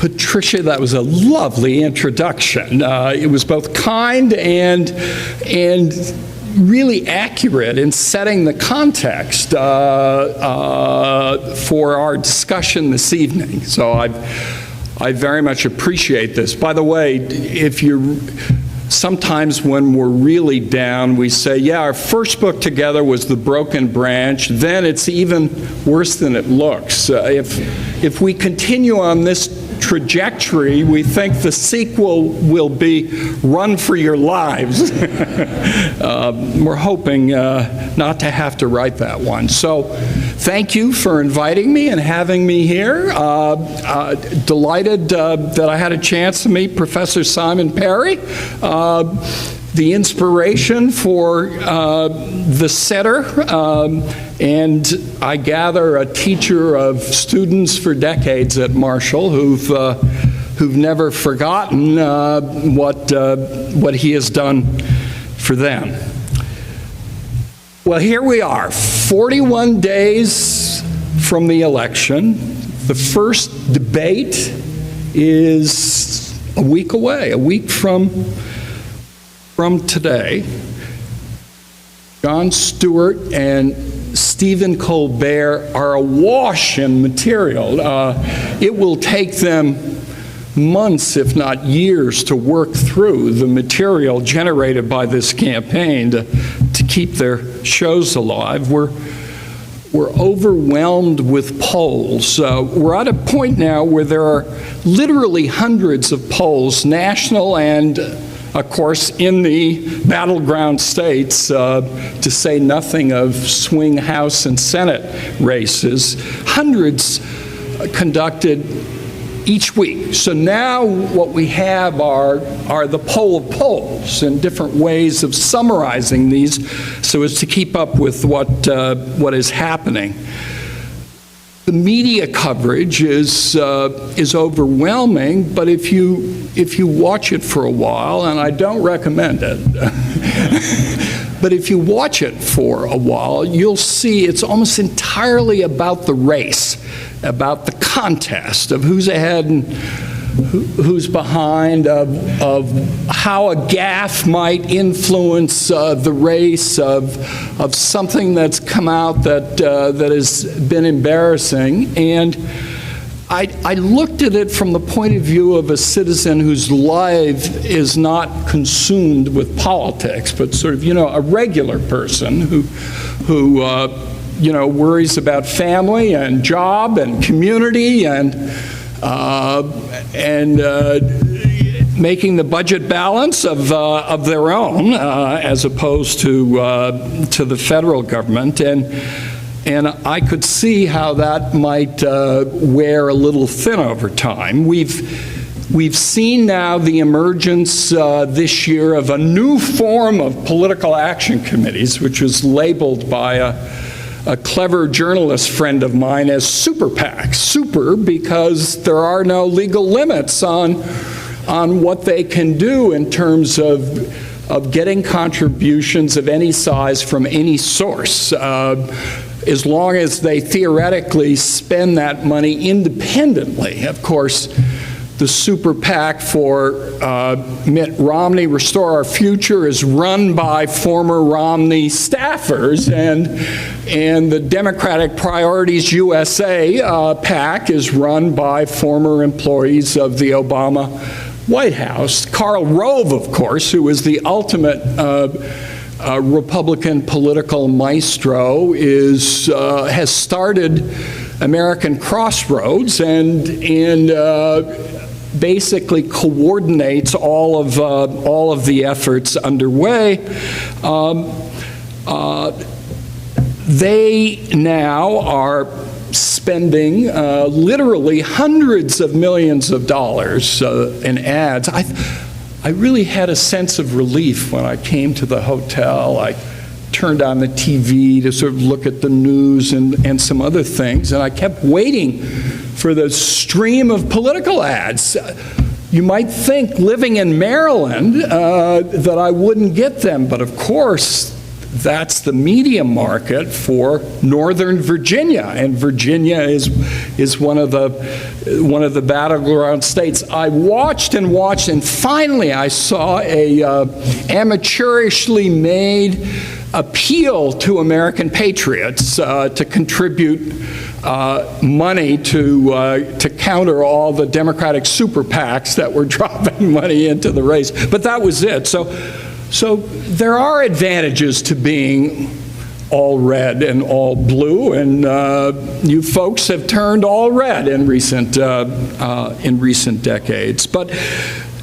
Patricia, that was a lovely introduction. It was both kind and really accurate in setting the context for our discussion this evening. So I very much appreciate this. By the way, sometimes when we're really down, we say, yeah, our first book together was The Broken Branch, then it's even worse than it looks. If we continue on this trajectory, we think the sequel will be Run for Your Lives. We're hoping not to have to write that one. So thank you for inviting me and having me here. Delighted that I had a chance to meet Professor Simon Perry. The inspiration for the center, and I gather a teacher of students for decades at Marshall who've never forgotten what he has done for them. Well, here we are, 41 days from the election. The first debate is a week away, a week from today. Jon Stewart and Stephen Colbert are awash in material. It will take them months, if not years, to work through the material generated by this campaign to keep their shows alive. We're overwhelmed with polls. We're at a point now where there are literally hundreds of polls, national and of course, in the battleground states, to say nothing of swing House and Senate races, hundreds conducted each week. So now what we have are the poll of polls and different ways of summarizing these so as to keep up with what is happening. The media coverage is overwhelming, but if you watch it for a while, and I don't recommend it, but if you watch it for a while, you'll see it's almost entirely about the race, about the contest of who's ahead and who's behind, of how a gaffe might influence the race, of something that's come out that has been embarrassing. And I looked at it from the point of view of a citizen whose life is not consumed with politics, but sort of, a regular person who worries about family and job and community and making the budget balance of their own, as opposed to the federal government, and I could see how that might wear a little thin over time. We've seen now the emergence this year of a new form of political action committees, which was labeled by a clever journalist friend of mine as super PACs. Super because there are no legal limits on what they can do in terms of getting contributions of any size from any source, as long as they theoretically spend that money independently. Of course, the super PAC for Mitt Romney, Restore Our Future, is run by former Romney staffers, and the Democratic Priorities USA PAC is run by former employees of the Obama White House. Karl Rove, of course, who is the ultimate Republican political maestro, has started American Crossroads and basically coordinates all of the efforts underway. They now are spending literally hundreds of millions of dollars in ads. I really had a sense of relief when I came to the hotel. I turned on the TV to sort of look at the news and some other things, and I kept waiting for the stream of political ads. You might think, living in Maryland, that I wouldn't get them, but of course, that's the media market for Northern Virginia, and Virginia is one of the battleground states. I watched and watched, and finally I saw a amateurishly made appeal to American patriots to contribute money to counter all the Democratic super PACs that were dropping money into the race. But that was it. So there are advantages to being all red and all blue, and you folks have turned all red in recent decades. But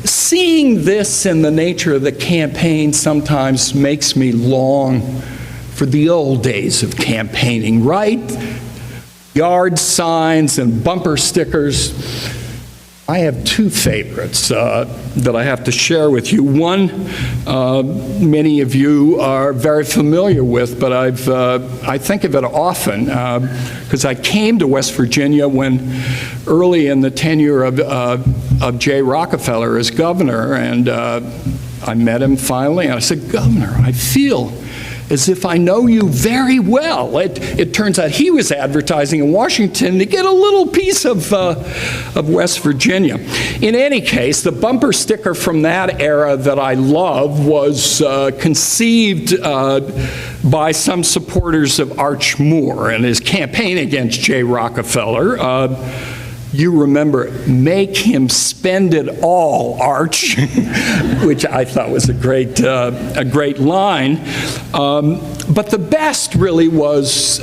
seeing this in the nature of the campaign sometimes makes me long for the old days of campaigning, right? Yard signs and bumper stickers. I have two favorites that I have to share with you. One, many of you are very familiar with, but I think of it often because I came to West Virginia when early in the tenure of Jay Rockefeller as governor, and I met him finally, and I said, "Governor, I feel as if I know you very well." It turns out he was advertising in Washington to get a little piece of West Virginia. In any case, the bumper sticker from that era that I love was conceived by some supporters of Arch Moore and his campaign against Jay Rockefeller. You remember, "Make him spend it all, Arch," which I thought was a great line. But the best really was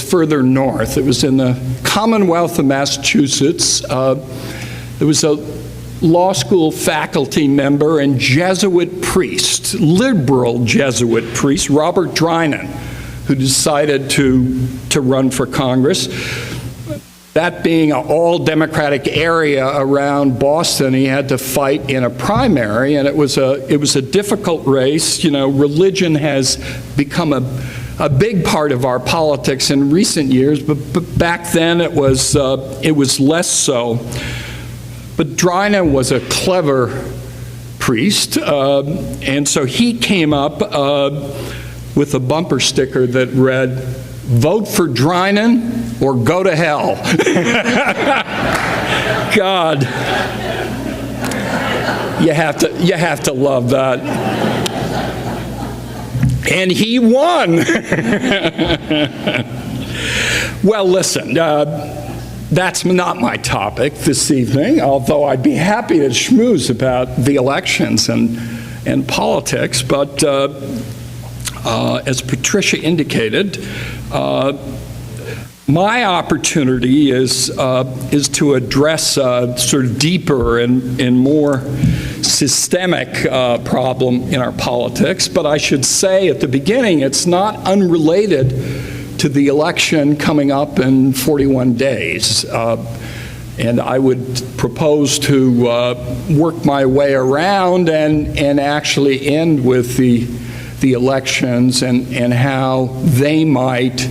further north. It was in the Commonwealth of Massachusetts. There was a law school faculty member and Jesuit priest, liberal Jesuit priest, Robert Drinan, who decided to run for Congress. That being an all-Democratic area around Boston, he had to fight in a primary, and it was a difficult race. You know, religion has become a big part of our politics in recent years, but back then it was less so. But Drinan was a clever priest, and so he came up with a bumper sticker that read, "Vote for Drinan or go to hell." God, you have to love that. And he won. Well, listen, that's not my topic this evening, although I'd be happy to schmooze about the elections and politics. But as Patricia indicated, my opportunity is to address sort of deeper and more systemic problem in our politics. But I should say at the beginning, it's not unrelated to the election coming up in 41 days. And I would propose to work my way around and actually end with the elections and how they might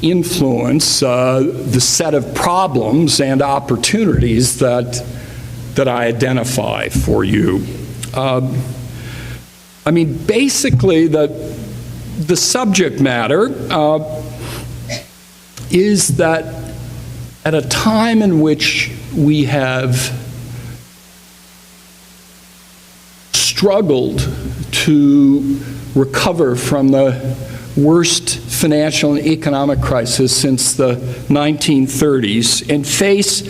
influence the set of problems and opportunities that I identify for you. I mean, basically, the subject matter is that at a time in which we have struggled to recover from the worst financial and economic crisis since the 1930s and face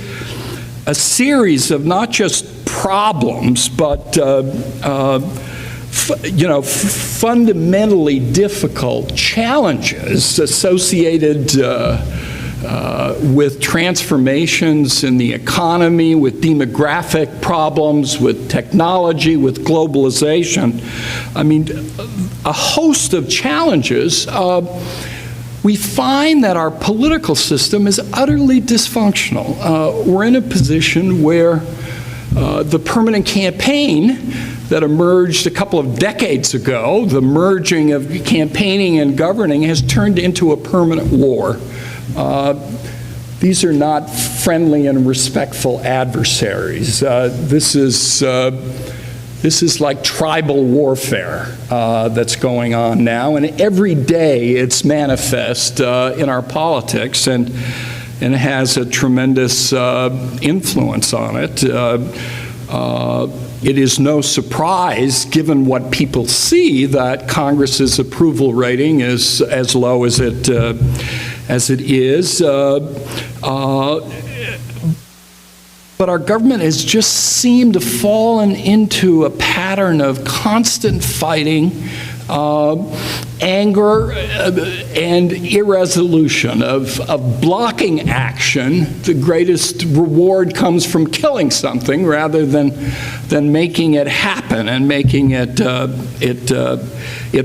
a series of not just problems, but fundamentally difficult challenges associated with transformations in the economy, with demographic problems, with technology, with globalization. I mean, a host of challenges. We find that our political system is utterly dysfunctional. We're in a position where the permanent campaign that emerged a couple of decades ago, the merging of campaigning and governing, has turned into a permanent war. These are not friendly and respectful adversaries. This is This is like tribal warfare that's going on now, and every day it's manifest in our politics, and it has a tremendous influence on it. It is no surprise, given what people see, that Congress's approval rating is as low as it is. But our government has just seemed to fallen into a pattern of constant fighting, anger, and irresolution, of blocking action. The greatest reward comes from killing something rather than making it happen and making it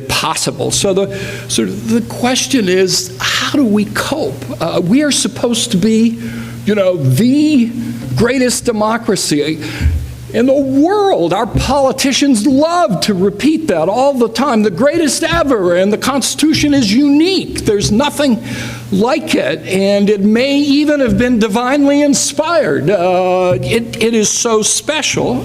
possible. So the question is, how do we cope? We are supposed to be, the greatest democracy in the world. Our politicians love to repeat that all the time. The greatest ever, and the Constitution is unique. There's nothing like it, and it may even have been divinely inspired. It is so special.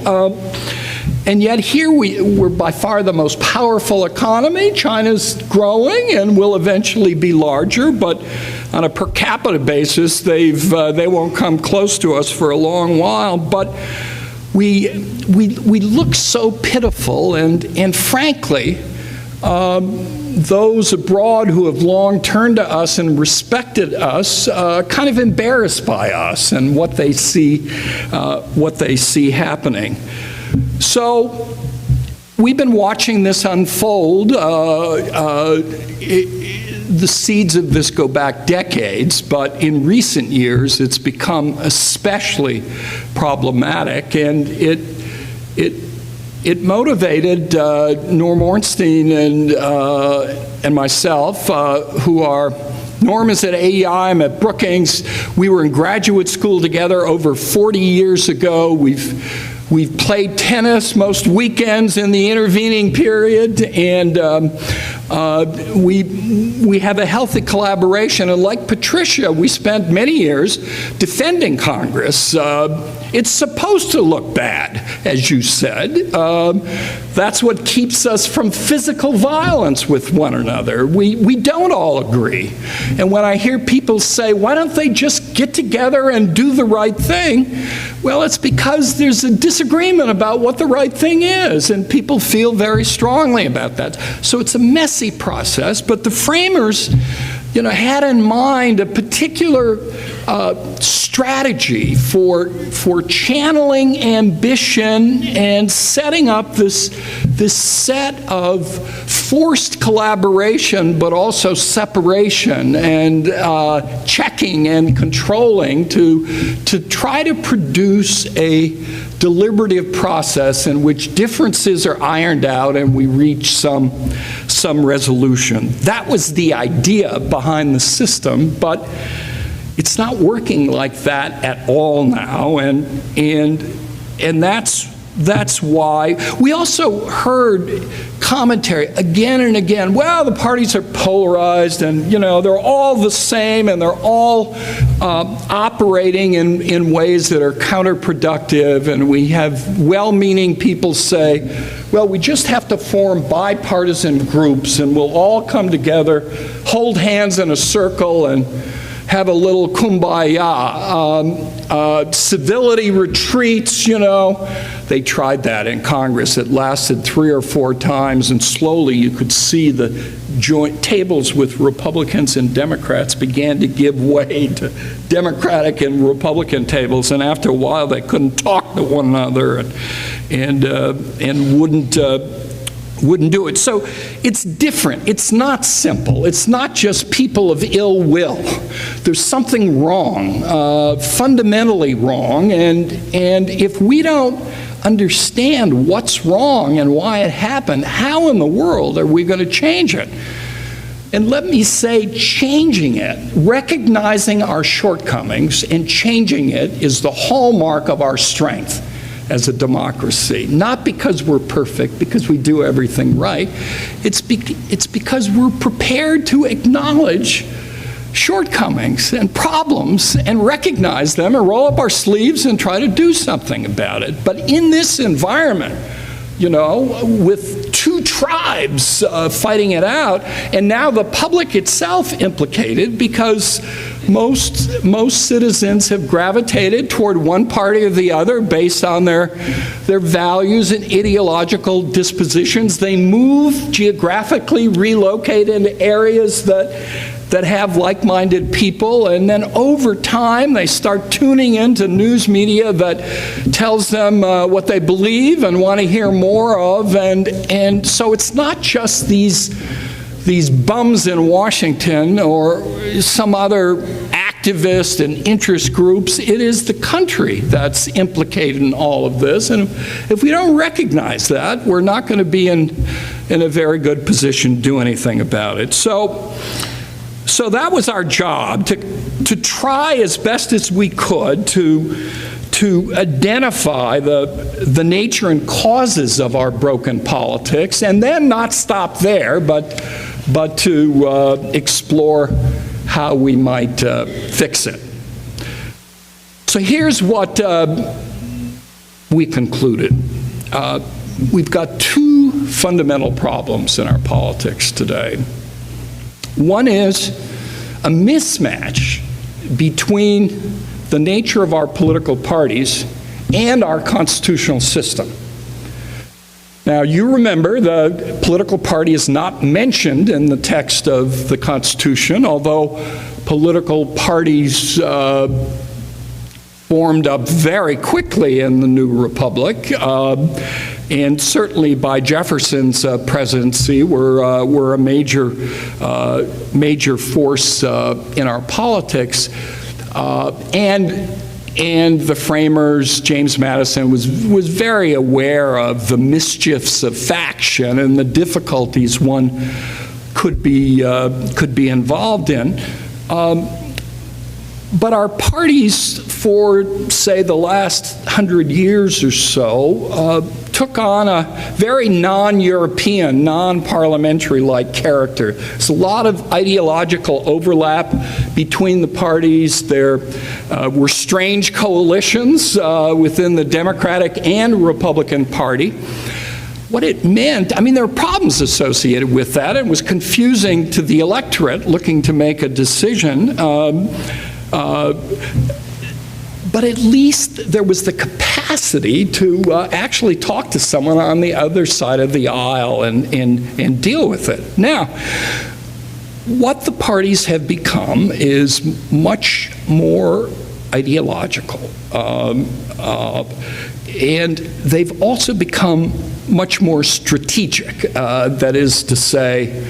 And yet here we're by far the most powerful economy. China's growing and will eventually be larger, but on a per capita basis, they won't come close to us for a long while. But we look so pitiful, and frankly, those abroad who have long turned to us and respected us, kind of embarrassed by us and what they see happening. So we've been watching this unfold. The seeds of this go back decades, but in recent years it's become especially problematic, and it motivated Norm Ornstein and myself, who are, Norm is at AEI, I'm at Brookings. We were in graduate school together over 40 years ago. We've played tennis most weekends in the intervening period, and we have a healthy collaboration. And like Patricia, we spent many years defending Congress. It's supposed to look bad, as you said. That's what keeps us from physical violence with one another. We don't all agree. And when I hear people say, why don't they just get together and do the right thing? Well, it's because there's a disagreement about what the right thing is, and people feel very strongly about that. So it's a messy process, but the framers, had in mind a particular strategy for channeling ambition and setting up this set of forced collaboration, but also separation and checking and controlling to try to produce a deliberative process in which differences are ironed out and we reach some resolution. That was the idea behind the system, but it's not working like that at all now, and that's why. We also heard commentary again and again, well, the parties are polarized, and they're all the same, and they're all operating in ways that are counterproductive, and we have well-meaning people say, well, we just have to form bipartisan groups, and we'll all come together, hold hands in a circle, and have a little kumbaya. Civility retreats, they tried that in Congress. It lasted 3 or 4 times, and slowly you could see the joint tables with Republicans and Democrats began to give way to Democratic and Republican tables, and after a while they couldn't talk to one another and wouldn't do it. So it's different. It's not simple. It's not just people of ill will. There's something wrong, fundamentally wrong, and if we don't understand what's wrong and why it happened, how in the world are we going to change it? And let me say, changing it, recognizing our shortcomings and changing it is the hallmark of our strength as a democracy. Not because we're perfect, because we do everything right. It's because we're prepared to acknowledge shortcomings and problems and recognize them and roll up our sleeves and try to do something about it. But in this environment, with two tribes fighting it out, and now the public itself implicated because most citizens have gravitated toward one party or the other based on their values and ideological dispositions. They move geographically, relocate into areas that have like-minded people, and then over time they start tuning into news media that tells them what they believe and want to hear more of, and so it's not just these bums in Washington or some other activist and interest groups. It is the country that's implicated in all of this, and if we don't recognize that, we're not going to be in a very good position to do anything about it. So that was our job, to try as best as we could to identify the nature and causes of our broken politics, and then not stop there, but to explore how we might fix it. So here's what we concluded. We've got two fundamental problems in our politics today. One is a mismatch between the nature of our political parties and our constitutional system. Now, you remember the political party is not mentioned in the text of the Constitution, although political parties formed up very quickly in the new republic, and certainly by Jefferson's presidency were a major force in our politics, and the framers, James Madison, was very aware of the mischiefs of faction and the difficulties one could be involved in. But our parties, for, say, the last 100 years or so, took on a very non-European, non-parliamentary-like character. There's a lot of ideological overlap between the parties. There were strange coalitions within the Democratic and Republican Party. What it meant, I mean, there were problems associated with that. It was confusing to the electorate looking to make a decision. But at least there was the capacity to actually talk to someone on the other side of the aisle and deal with it. Now, what the parties have become is much more ideological. And they've also become much more strategic. That is to say,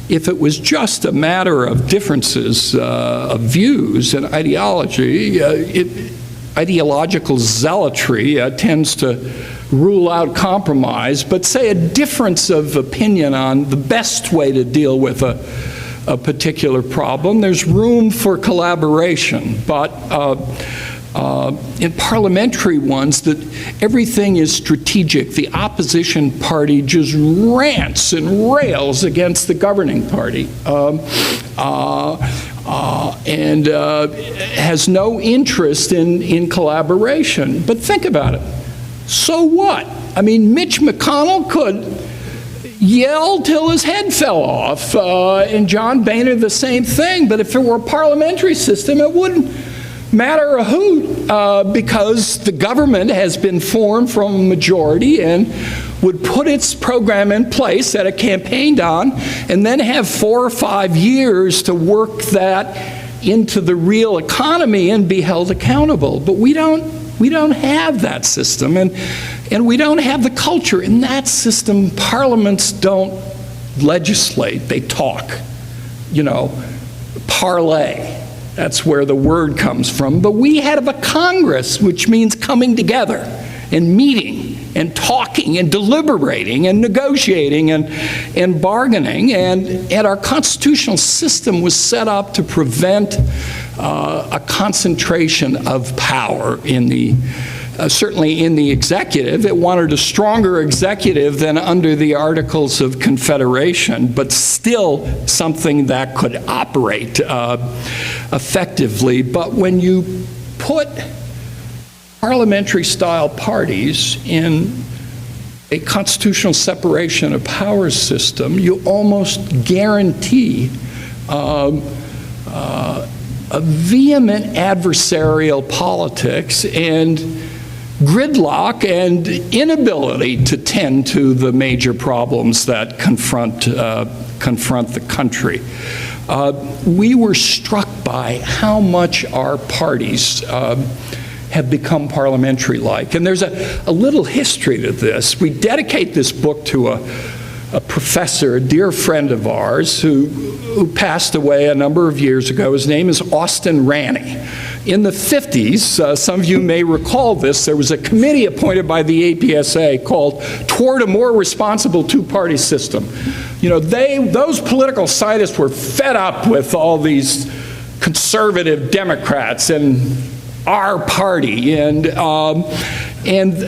if it was just a matter of differences of views and ideology, ideological zealotry tends to rule out compromise, but say a difference of opinion on the best way to deal with a particular problem, there's room for collaboration. But in parliamentary ones, that everything is strategic. The opposition party just rants and rails against the governing party and has no interest in collaboration. But think about it. So what? I mean, Mitch McConnell could yell till his head fell off, and John Boehner the same thing. But if it were a parliamentary system, it wouldn't matter a hoot, because the government has been formed from a majority and would put its program in place that it campaigned on, and then have 4 or 5 years to work that into the real economy and be held accountable. But we don't have that system, and we don't have the culture. In that system, parliaments don't legislate, they talk, parlay. That's where the word comes from. But we have a Congress, which means coming together and meeting and talking and deliberating and negotiating and bargaining. And our constitutional system was set up to prevent a concentration of power in the certainly in the executive. It wanted a stronger executive than under the Articles of Confederation, but still something that could operate effectively. But when you put parliamentary-style parties in a constitutional separation of powers system, you almost guarantee a vehement adversarial politics and gridlock and inability to tend to the major problems that confront the country. We were struck by how much our parties have become parliamentary-like. And there's a little history to this. We dedicate this book to a professor, a dear friend of ours, who passed away a number of years ago. His name is Austin Ranney. In the 50s, some of you may recall this, there was a committee appointed by the APSA called Toward a More Responsible Two-Party System. You know, those political scientists were fed up with all these conservative Democrats and our party, and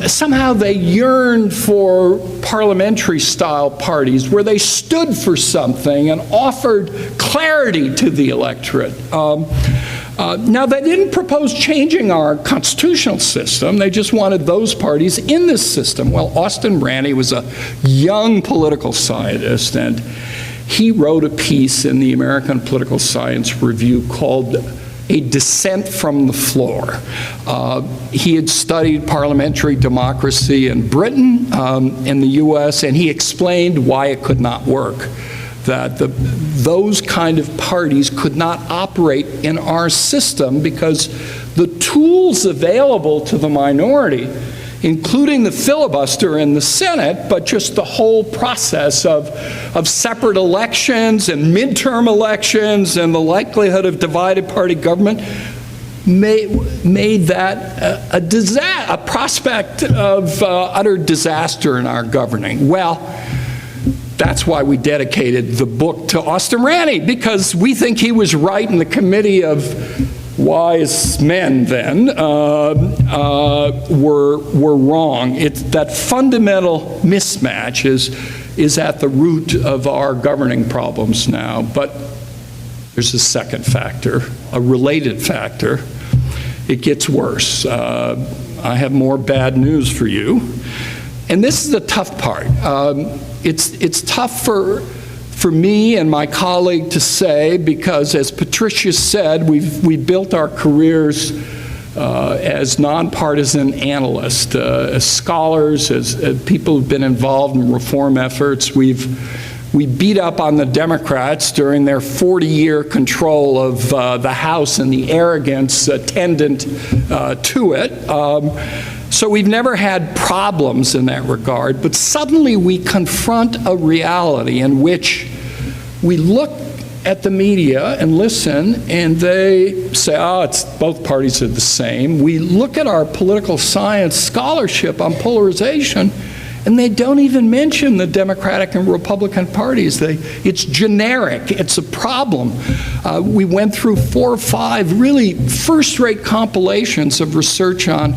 somehow they yearned for parliamentary-style parties where they stood for something and offered clarity to the electorate. Now, they didn't propose changing our constitutional system. They just wanted those parties in this system. Well, Austin Ranney was a young political scientist, and he wrote a piece in the American Political Science Review called A Dissent from the Floor. He had studied parliamentary democracy in Britain, in the US, and he explained why it could not work. That those kind of parties could not operate in our system because the tools available to the minority, including the filibuster in the Senate, but just the whole process of separate elections and midterm elections and the likelihood of divided party government, made that a prospect of utter disaster in our governing. Well, that's why we dedicated the book to Austin Ranney, because we think he was right, and the committee of wise men then were wrong. That fundamental mismatch is at the root of our governing problems now. But there's a second factor, a related factor. It gets worse. I have more bad news for you. And this is the tough part. It's tough for me and my colleague to say, because as Patricia said, we built our careers as nonpartisan analysts, as scholars, as people who've been involved in reform efforts. We beat up on the Democrats during their 40-year control of the House and the arrogance attendant to it. So we've never had problems in that regard, but suddenly we confront a reality in which we look at the media and listen, and they say, oh, it's both parties are the same. We look at our political science scholarship on polarization, and they don't even mention the Democratic and Republican parties. It's generic. It's a problem. We went through 4 or 5 really first-rate compilations of research on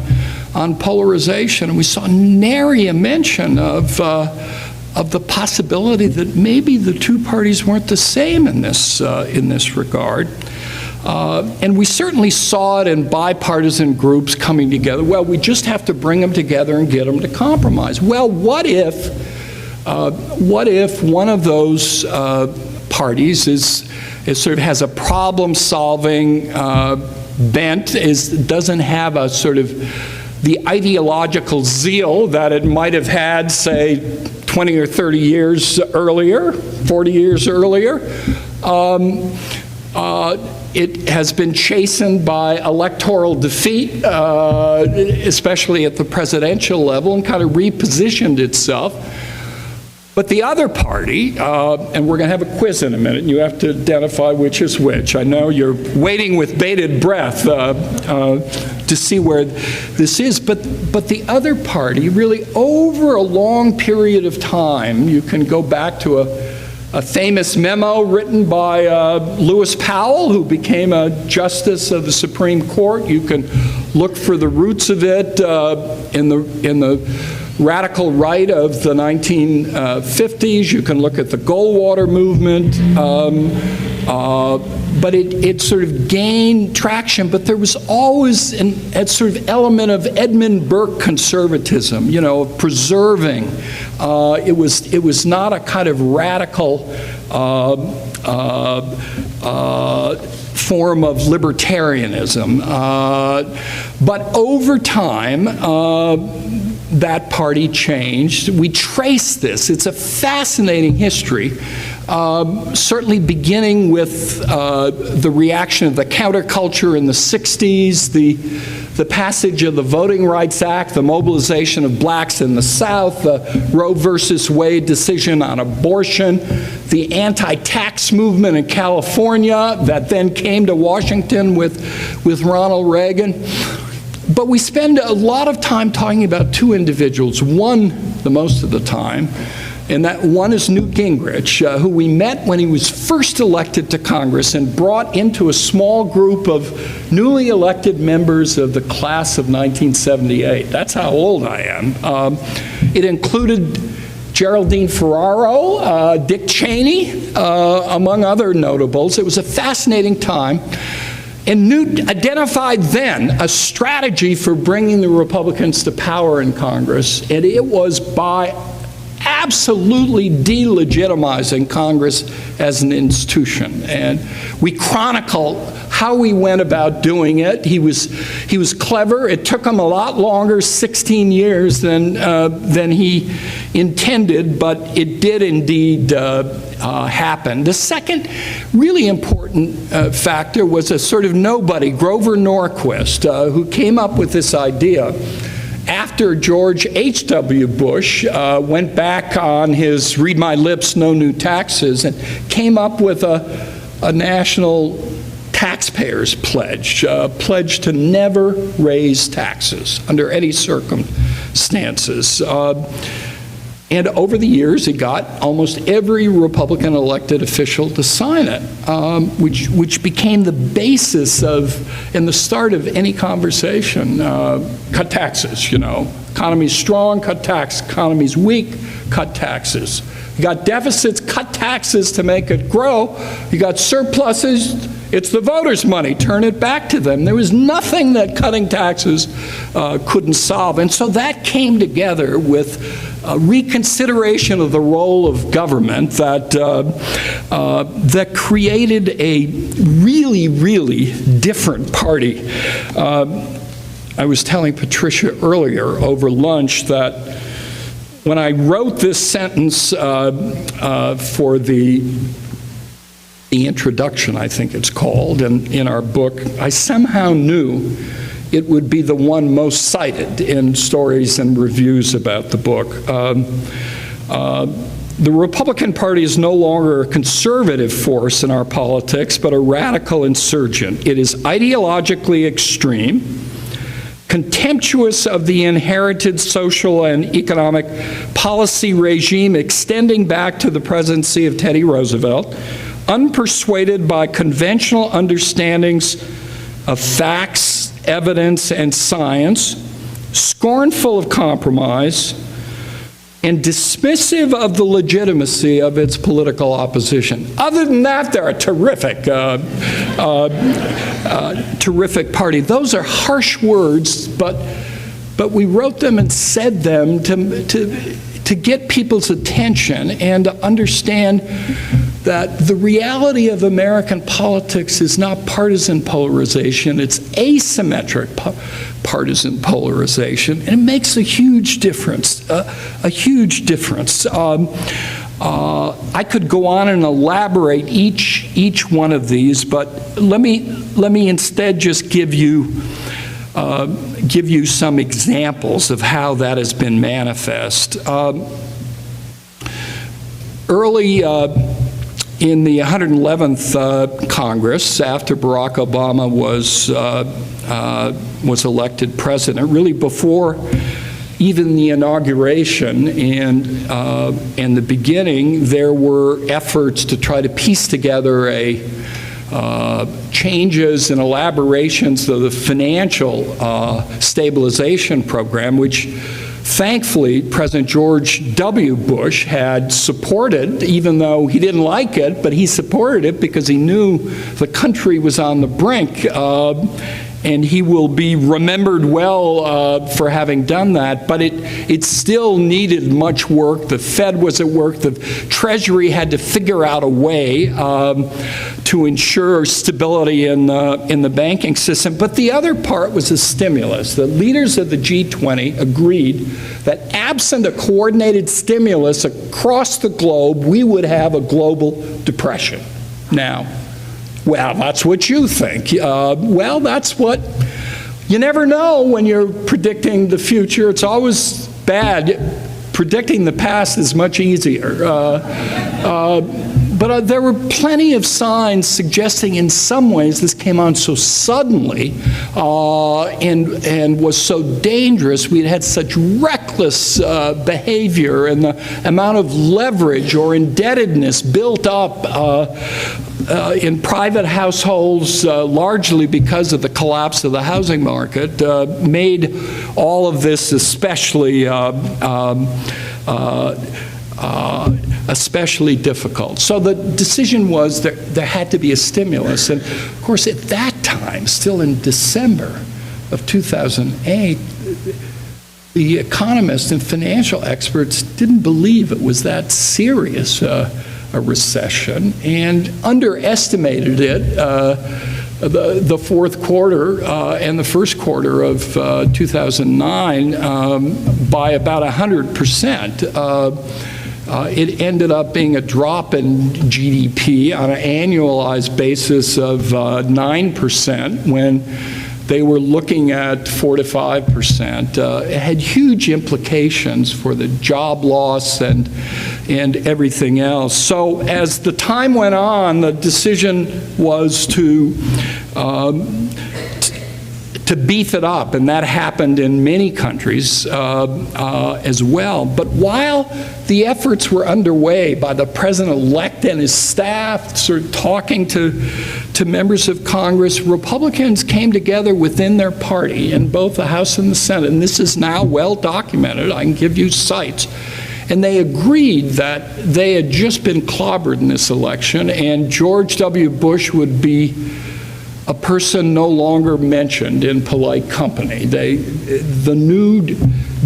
polarization, and we saw nary a mention of the possibility that maybe the two parties weren't the same in this regard. And we certainly saw it in bipartisan groups coming together. Well, we just have to bring them together and get them to compromise. Well, what if one of those parties is sort of has a problem-solving bent, doesn't have a sort of the ideological zeal that it might have had, say, 20 or 30 years earlier, 40 years earlier. It has been chastened by electoral defeat, especially at the presidential level, and kind of repositioned itself. But the other party, and we're going to have a quiz in a minute, and you have to identify which is which. I know you're waiting with bated breath to see where this is, but the other party, really over a long period of time, you can go back to a famous memo written by Lewis Powell, who became a justice of the Supreme Court. You can look for the roots of it in the radical right of the 1950s. You can look at the Goldwater movement. But it sort of gained traction, but there was always a sort of element of Edmund Burke conservatism, of preserving. It was not a kind of radical form of libertarianism. But over time, that party changed. We trace this. It's a fascinating history, certainly beginning with the reaction of the counterculture in the 60s, the passage of the Voting Rights Act, the mobilization of blacks in the South, the Roe versus Wade decision on abortion, the anti-tax movement in California that then came to Washington with Ronald Reagan. But we spend a lot of time talking about two individuals, one the most of the time, and that one is Newt Gingrich, who we met when he was first elected to Congress and brought into a small group of newly elected members of the class of 1978. That's how old I am. It included Geraldine Ferraro, Dick Cheney, among other notables. It was a fascinating time. And Newt identified then a strategy for bringing the Republicans to power in Congress, and it was by absolutely delegitimizing Congress as an institution. And we chronicle how we went about doing it. He was clever. It took him a lot longer, 16 years, than he intended, but it did indeed happen. The second really important factor was a sort of nobody, Grover Norquist, who came up with this idea after George H.W. Bush went back on his read my lips, no new taxes, and came up with a national taxpayers pledge to never raise taxes under any circumstances. And over the years, he got almost every Republican elected official to sign it, which became the basis of, and the start of any conversation. Cut taxes, Economy's strong, cut tax. Economy's weak, cut taxes. You got deficits, cut taxes to make it grow. You got surpluses, it's the voters' money, turn it back to them. There was nothing that cutting taxes couldn't solve. And so that came together with a reconsideration of the role of government that created a really, really different party. I was telling Patricia earlier over lunch that when I wrote this sentence for the introduction, I think it's called, in our book, I somehow knew it would be the one most cited in stories and reviews about the book. The Republican Party is no longer a conservative force in our politics, but a radical insurgent. It is ideologically extreme, contemptuous of the inherited social and economic policy regime extending back to the presidency of Teddy Roosevelt, unpersuaded by conventional understandings of facts, evidence, and science, scornful of compromise, and dismissive of the legitimacy of its political opposition. Other than that, they're a terrific party. Those are harsh words, but we wrote them and said them to get people's attention and to understand that the reality of American politics is not partisan polarization, it's asymmetric partisan polarization, and it makes a huge difference, a huge difference. I could go on and elaborate each one of these, but let me instead just give you some examples of how that has been manifest. Early in the 111th Congress, after Barack Obama was elected president, really before even the inauguration and the beginning, there were efforts to try to piece together changes and elaborations of the financial stabilization program, which Thankfully, President George W. Bush had supported, even though he didn't like it, but he supported it because he knew the country was on the brink. And he will be remembered well for having done that, but it still needed much work. The Fed was at work. The Treasury had to figure out a way to ensure stability in the banking system. But the other part was the stimulus. The leaders of the G20 agreed that absent a coordinated stimulus across the globe, we would have a global depression. Now, well, that's what you think. Well, that's what, you never know when you're predicting the future. It's always bad. Predicting the past is much easier. But there were plenty of signs suggesting in some ways this came on so suddenly and was so dangerous. We'd had such reckless behavior, and the amount of leverage or indebtedness built up in private households, largely because of the collapse of the housing market, made all of this especially difficult. So the decision was that there had to be a stimulus. And of course, at that time, still in December of 2008, the economists and financial experts didn't believe it was that serious a recession and underestimated it. The fourth quarter and the first quarter of 2009 by about 100%. It ended up being a drop in GDP on an annualized basis of 9% when they were looking at 4 to 5%. It had huge implications for the job loss and everything else. So as the time went on, the decision was to beef it up, and that happened in many countries as well. But while the efforts were underway by the president-elect and his staff, sort of talking to members of Congress, Republicans came together within their party in both the House and the Senate, and this is now well documented. I can give you cites. And they agreed that they had just been clobbered in this election, and George W. Bush would be a person no longer mentioned in polite company. The new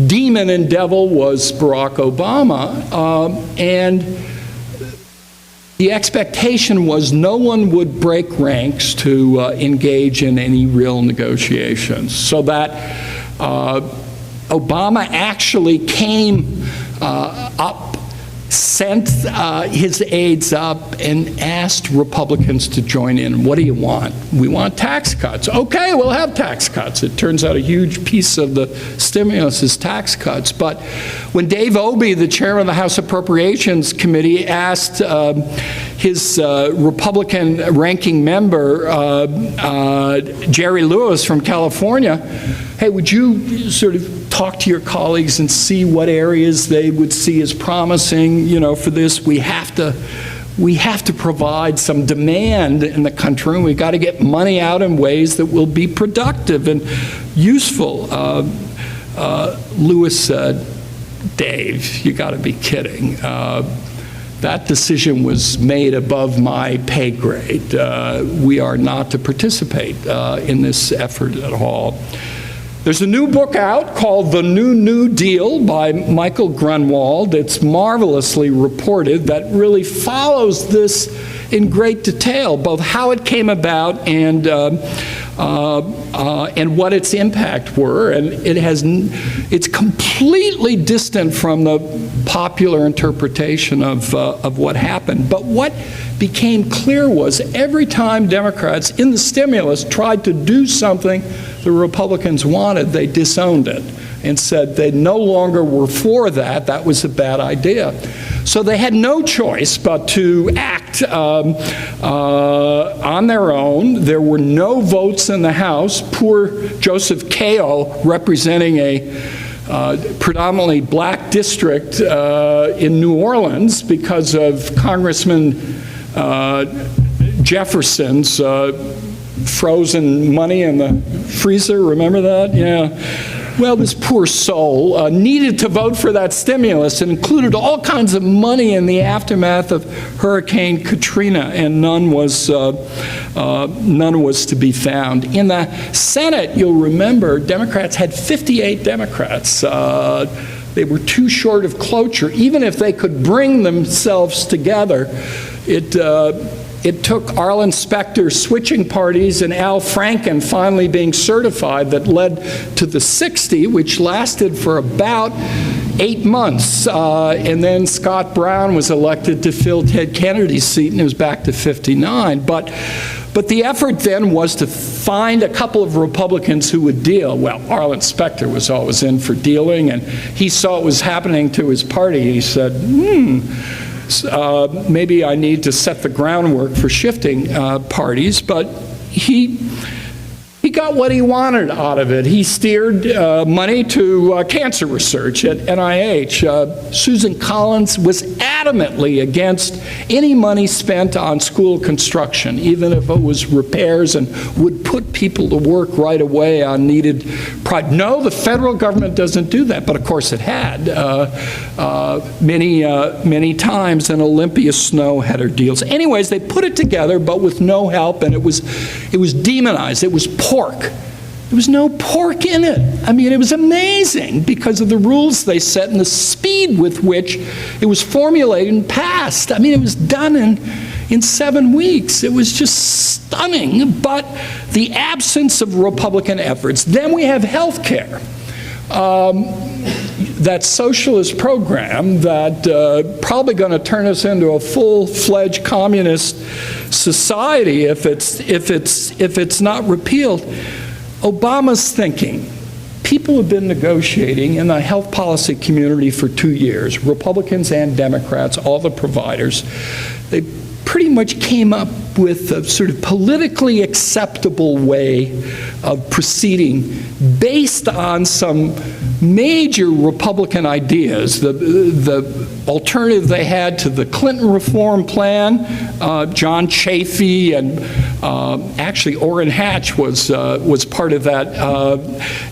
demon and devil was Barack Obama, and the expectation was no one would break ranks to engage in any real negotiations. So that Obama actually came up, sent his aides up and asked Republicans to join in. What do you want? We want tax cuts. Okay, we'll have tax cuts. It turns out a huge piece of the stimulus is tax cuts. But when Dave Obey, the chairman of the House Appropriations Committee, asked his Republican ranking member, Jerry Lewis from California, hey, would you sort of talk to your colleagues and see what areas they would see as promising, for this? We have to provide some demand in the country, and we've got to get money out in ways that will be productive and useful. Lewis said, Dave, you got to be kidding. That decision was made above my pay grade. We are not to participate in this effort at all. There's a new book out called The New Deal by Michael Grunwald. It's marvelously reported that really follows this in great detail, both how it came about and what its impact were. And it's completely distant from the popular interpretation of what happened. But what became clear was every time Democrats in the stimulus tried to do something the Republicans wanted, they disowned it and said they no longer were for that. That was a bad idea. So they had no choice but to act on their own. There were no votes in the House. Poor Joseph Kao, representing a predominantly black district in New Orleans because of Congressman Jefferson's frozen money in the freezer, remember that? Yeah. Well, this poor soul needed to vote for that stimulus. It included all kinds of money in the aftermath of Hurricane Katrina, and none was to be found. In the Senate, you'll remember, Democrats had 58 Democrats. They were too short of cloture. Even if they could bring themselves together, it took Arlen Specter switching parties and Al Franken finally being certified that led to the 60, which lasted for about 8 months. And then Scott Brown was elected to fill Ted Kennedy's seat, and it was back to 59. But the effort then was to find a couple of Republicans who would deal. Well, Arlen Specter was always in for dealing, and he saw what was happening to his party. He said, maybe I need to set the groundwork for shifting parties, but he got what he wanted out of it. He steered money to cancer research at NIH. Susan Collins was adamantly against any money spent on school construction, even if it was repairs and would put people to work right away on needed projects. No, the federal government doesn't do that, but of course it had. Many times, and Olympia Snow had her deals. Anyways, they put it together, but with no help, and it was demonized. It was pork. There was no pork in it. I mean, it was amazing because of the rules they set and the speed with which it was formulated and passed. I mean, it was done in 7 weeks. It was just stunning, but the absence of Republican efforts. Then we have health care. That socialist program that probably going to turn us into a full-fledged communist society if it's not repealed. Obama's thinking. People have been negotiating in the health policy community for 2 years, Republicans and Democrats, all the providers. They pretty much came up with a sort of politically acceptable way of proceeding based on some major Republican ideas. The alternative they had to the Clinton reform plan, John Chafee and actually Orrin Hatch was part of that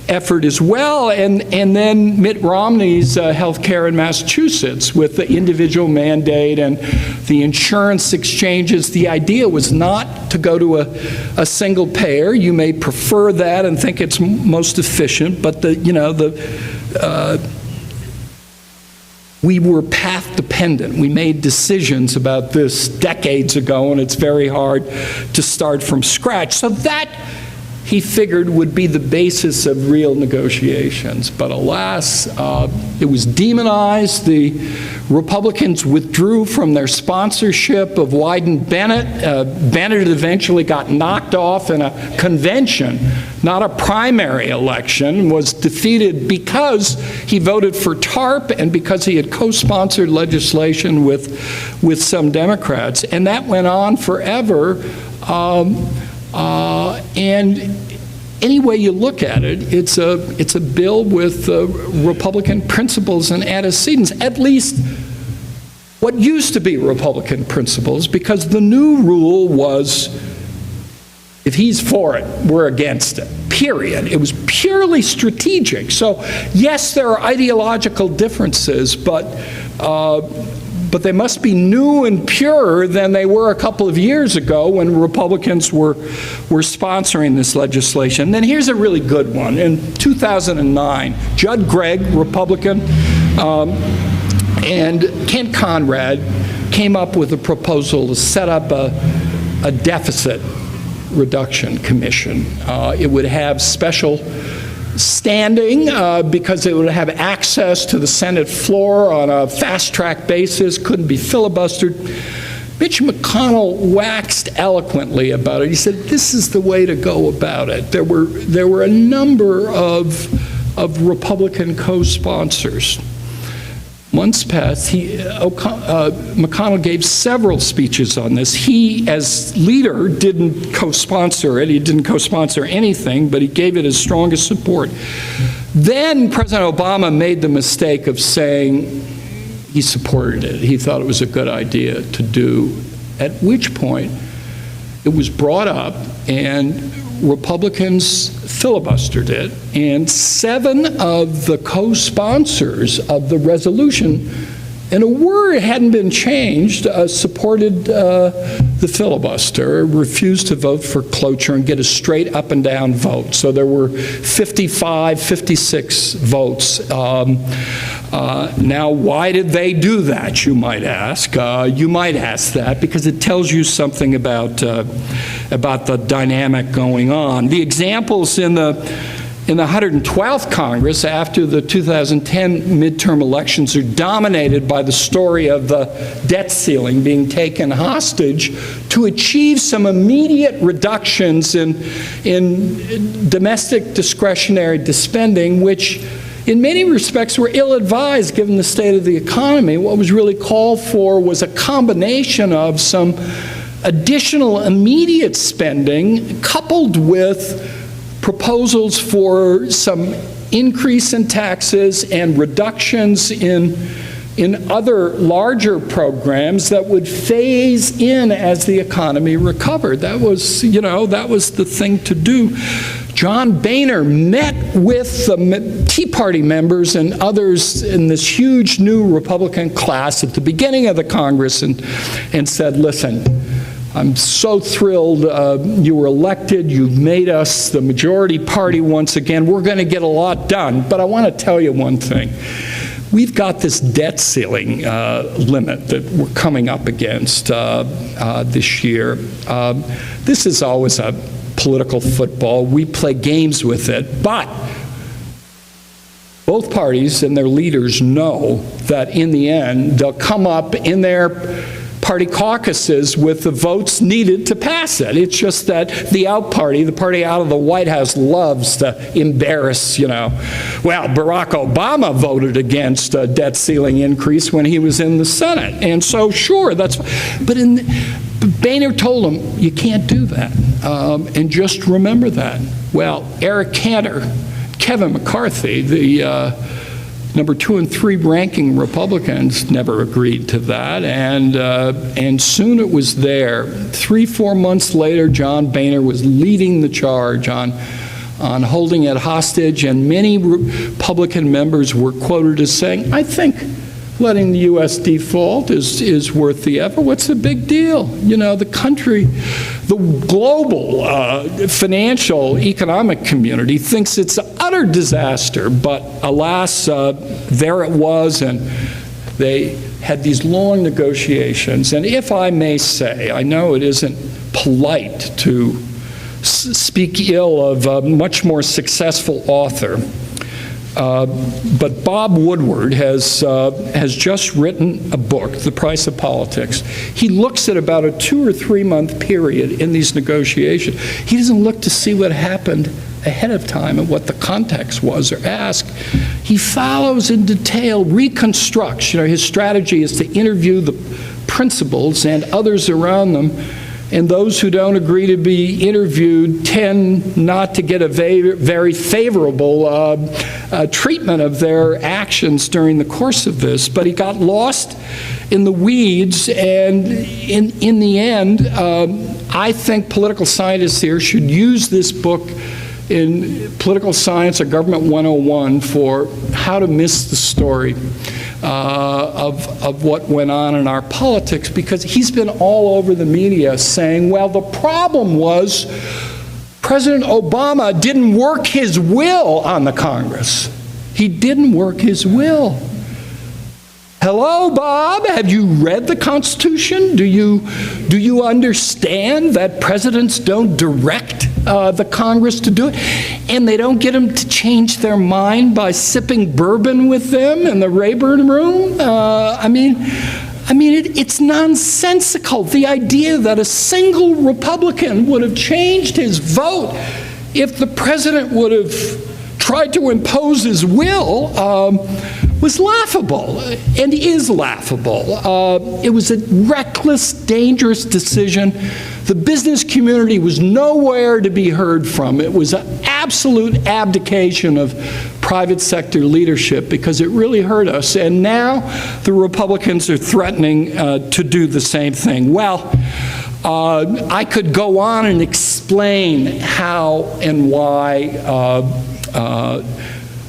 effort as well, and then Mitt Romney's health care in Massachusetts with the individual mandate and the insurance exchanges. The idea was not to go to a single payer. You may prefer that and think it's most efficient, but we were path dependent. We made decisions about this decades ago, and it's very hard to start from scratch. So that, he figured, would be the basis of real negotiations. But alas, it was demonized. The Republicans withdrew from their sponsorship of Wyden Bennett. Bennett eventually got knocked off in a convention, not a primary election, was defeated because he voted for TARP and because he had co-sponsored legislation with some Democrats. And that went on forever. And any way you look at it, it's a bill with Republican principles and antecedents, at least what used to be Republican principles, because the new rule was, if he's for it, we're against it, period. It was purely strategic. So yes, there are ideological differences, but they must be new and purer than they were a couple of years ago when Republicans were sponsoring this legislation. And then here's a really good one. In 2009, Judd Gregg, Republican, and Kent Conrad came up with a proposal to set up a deficit reduction commission. It would have special standing because it would have access to the Senate floor on a fast-track basis, couldn't be filibustered. Mitch McConnell waxed eloquently about it. He said, this is the way to go about it. There were a number of Republican co-sponsors. Months passed. McConnell gave several speeches on this. He, as leader, didn't co-sponsor it. He didn't co-sponsor anything, but he gave it his strongest support. Then President Obama made the mistake of saying he supported it. He thought it was a good idea to do, at which point it was brought up, and Republicans filibustered it, and 7 of the co-sponsors of the resolution, and a word hadn't been changed, supported the filibuster, refused to vote for cloture and get a straight up and down vote. So there were 55, 56 votes. Now, why did they do that, you might ask? You might ask that because it tells you something about the dynamic going on. The examples in the 112th Congress after the 2010 midterm elections are dominated by the story of the debt ceiling being taken hostage to achieve some immediate reductions in domestic discretionary spending, which in many respects were ill-advised given the state of the economy. What was really called for was a combination of some additional immediate spending coupled with proposals for some increase in taxes and reductions in other larger programs that would phase in as the economy recovered. That was, that was the thing to do. John Boehner met with the Tea Party members and others in this huge new Republican class at the beginning of the Congress and said, listen, I'm so thrilled you were elected. You've made us the majority party once again. We're going to get a lot done. But I want to tell you one thing. We've got this debt ceiling limit that we're coming up against this year. This is always a political football. We play games with it. But both parties and their leaders know that in the end, they'll come up in their party caucuses with the votes needed to pass it. It's just that the out party, the party out of the White House, loves to embarrass, well, Barack Obama voted against a debt ceiling increase when he was in the Senate. And so, sure, but Boehner told him, you can't do that. And just remember that. Well, Eric Cantor, Kevin McCarthy, the number 2 and 3 ranking Republicans never agreed to that, and soon it was there. 3-4 months later, John Boehner was leading the charge on holding it hostage, and many Republican members were quoted as saying, I think letting the U.S. default is worth the effort. What's the big deal? The country, the global financial economic community thinks it's an utter disaster, but alas, there it was, and they had these long negotiations. And if I may say, I know it isn't polite to speak ill of a much more successful author, but Bob Woodward has just written a book, The Price of Politics. He looks at about a 2 or 3 month period in these negotiations. He doesn't look to see what happened ahead of time and what the context was or ask. He follows in detail, reconstructs. His strategy is to interview the principals and others around them, and those who don't agree to be interviewed tend not to get a very favorable treatment of their actions during the course of this. But he got lost in the weeds, and in the end, I think political scientists here should use this book in Political Science or Government 101 for how to miss the story of what went on in our politics, because he's been all over the media saying, well, the problem was President Obama didn't work his will on the Congress. He didn't work his will. Hello, Bob, have you read the Constitution? Do you understand that presidents don't direct the Congress to do it? And they don't get them to change their mind by sipping bourbon with them in the Rayburn room? It's nonsensical. The idea that a single Republican would have changed his vote if the president would have tried to impose his will was laughable, and is laughable. It was a reckless, dangerous decision. The business community was nowhere to be heard from. It was an absolute abdication of private sector leadership because it really hurt us. And now the Republicans are threatening to do the same thing. Well, I could go on and explain how and why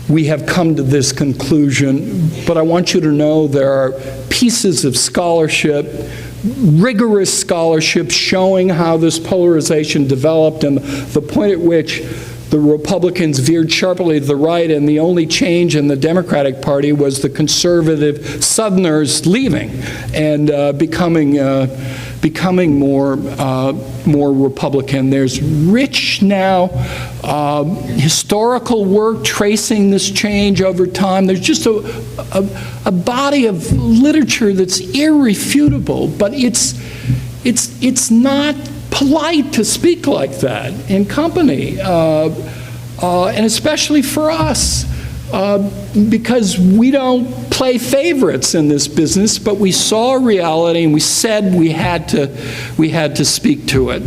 we have come to this conclusion, but I want you to know there are pieces of scholarship, rigorous scholarship, showing how this polarization developed and the point at which the Republicans veered sharply to the right, and the only change in the Democratic Party was the conservative Southerners leaving and becoming more Republican. There's rich now historical work tracing this change over time. There's just a body of literature that's irrefutable, but it's not polite to speak like that in company, and especially for us, because we don't play favorites in this business, but we saw reality and we said we had to speak to it.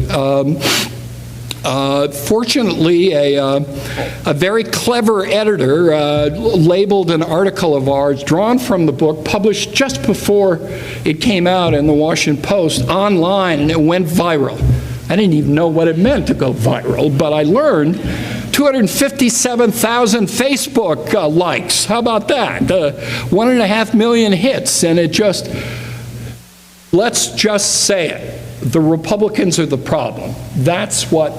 Fortunately, a very clever editor labeled an article of ours drawn from the book, published just before it came out in the Washington Post online, and it went viral. I didn't even know what it meant to go viral, but I learned 257,000 Facebook likes. How about that? 1.5 million hits, and let's just say it. The Republicans are the problem. That's what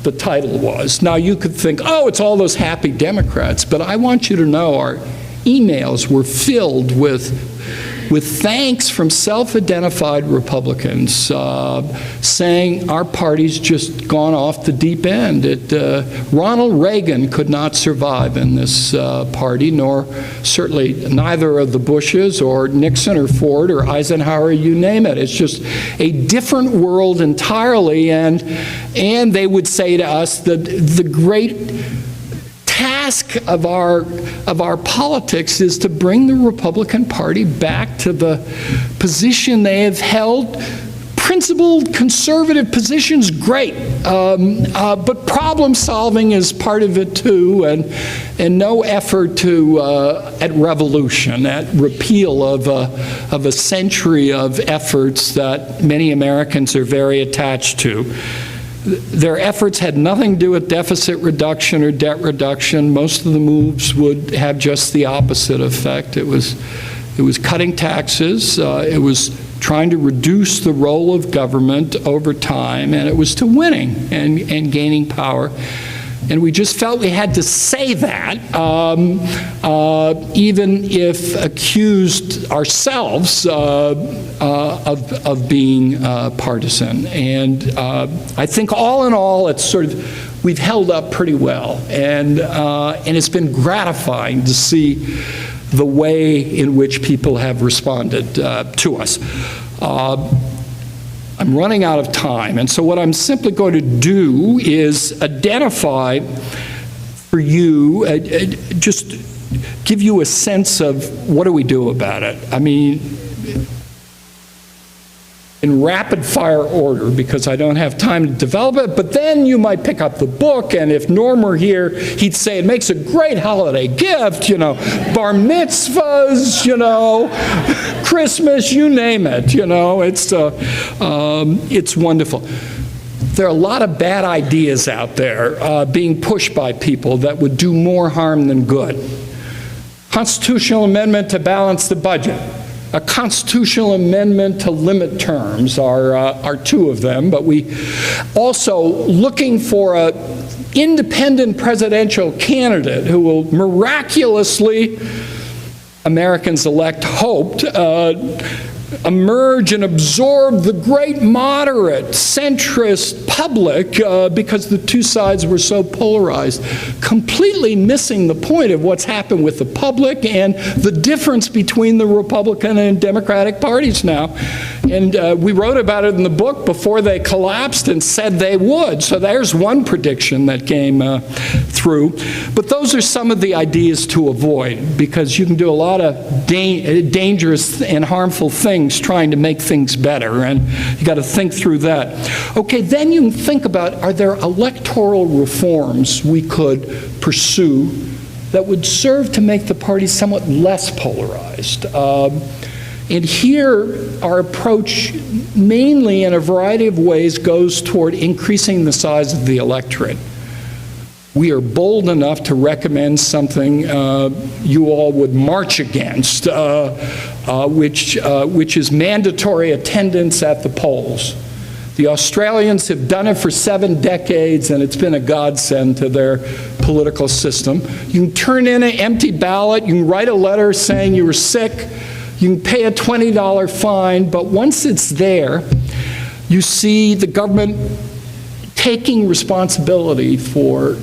the title was. Now you could think, oh, it's all those happy Democrats, but I want you to know our emails were filled with thanks from self-identified Republicans saying our party's just gone off the deep end. Ronald Reagan could not survive in this party, nor certainly neither of the Bushes or Nixon or Ford or Eisenhower, you name it. It's just a different world entirely, and they would say to us that the great task of our politics is to bring the Republican Party back to the position they have held. Principled conservative positions, great, but problem solving is part of it too, and no effort at revolution, at repeal of a century of efforts that many Americans are very attached to. Their efforts had nothing to do with deficit reduction or debt reduction. Most of the moves would have just the opposite effect. It was cutting taxes. It was trying to reduce the role of government over time, and it was to winning and gaining power. And we just felt we had to say that, even if accused ourselves of being partisan. And I think all in all, it's sort of, we've held up pretty well. And it's been gratifying to see the way in which people have responded to us. I'm running out of time, and so what I'm simply going to do is identify for you, just give you a sense of what do we do about it. I mean, in rapid fire order, because I don't have time to develop it, but then you might pick up the book, and if Norm were here, he'd say it makes a great holiday gift, you know, bar mitzvahs, you know, Christmas, you name it, you know, it's wonderful. There are a lot of bad ideas out there being pushed by people that would do more harm than good. Constitutional amendment to balance the budget. A constitutional amendment to limit terms are two of them, but we also looking for an independent presidential candidate who will miraculously, Americans elect hoped, emerge and absorb the great moderate centrist public because the two sides were so polarized, completely missing the point of what's happened with the public and the difference between the Republican and Democratic parties now. And we wrote about it in the book before they collapsed and said they would. So there's one prediction that came through. But those are some of the ideas to avoid, because you can do a lot of dangerous and harmful things trying to make things better, and you got to think through that. Okay, then you can think about, are there electoral reforms we could pursue that would serve to make the party somewhat less polarized? And here, our approach, mainly in a variety of ways, goes toward increasing the size of the electorate. We are bold enough to recommend something you all would march against, which is mandatory attendance at the polls. The Australians have done it for 7 decades, and it's been a godsend to their political system. You can turn in an empty ballot, you can write a letter saying you were sick, you can pay a $20 fine, but once it's there, you see the government taking responsibility for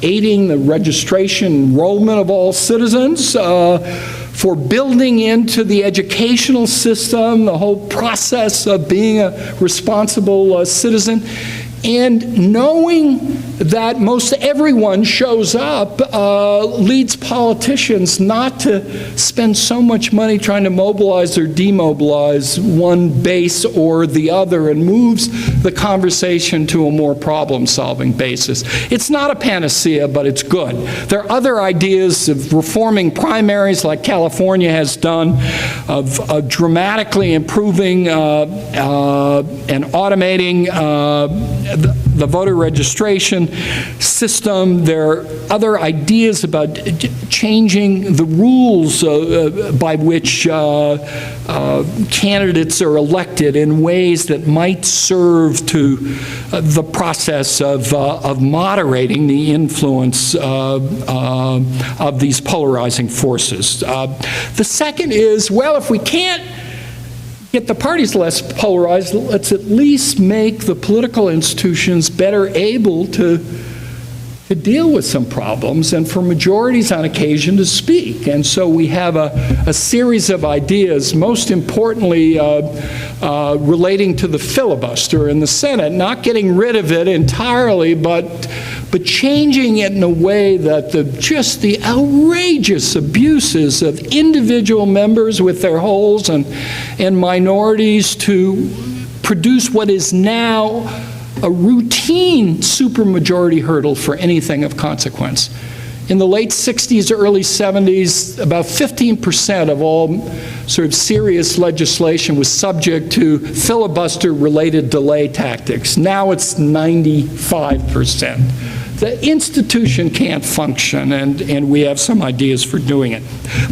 aiding the registration, enrollment of all citizens, for building into the educational system the whole process of being a responsible citizen, and knowing that most everyone shows up leads politicians not to spend so much money trying to mobilize or demobilize one base or the other, and moves the conversation to a more problem-solving basis. It's not a panacea, but it's good. There are other ideas of reforming primaries, like California has done, of dramatically improving and automating the voter registration system. There are other ideas about changing the rules by which candidates are elected in ways that might serve to the process of moderating the influence of these polarizing forces. The second is, well, if we can't get the parties less polarized, let's at least make the political institutions better able to deal with some problems, and for majorities on occasion to speak. And so we have a series of ideas, most importantly relating to the filibuster in the Senate, not getting rid of it entirely, but changing it in a way that just the outrageous abuses of individual members with their holes and minorities to produce what is now a routine supermajority hurdle for anything of consequence. In the late 60s, early 70s, about 15% of all sort of serious legislation was subject to filibuster-related delay tactics. Now it's 95%. The institution can't function, and we have some ideas for doing it.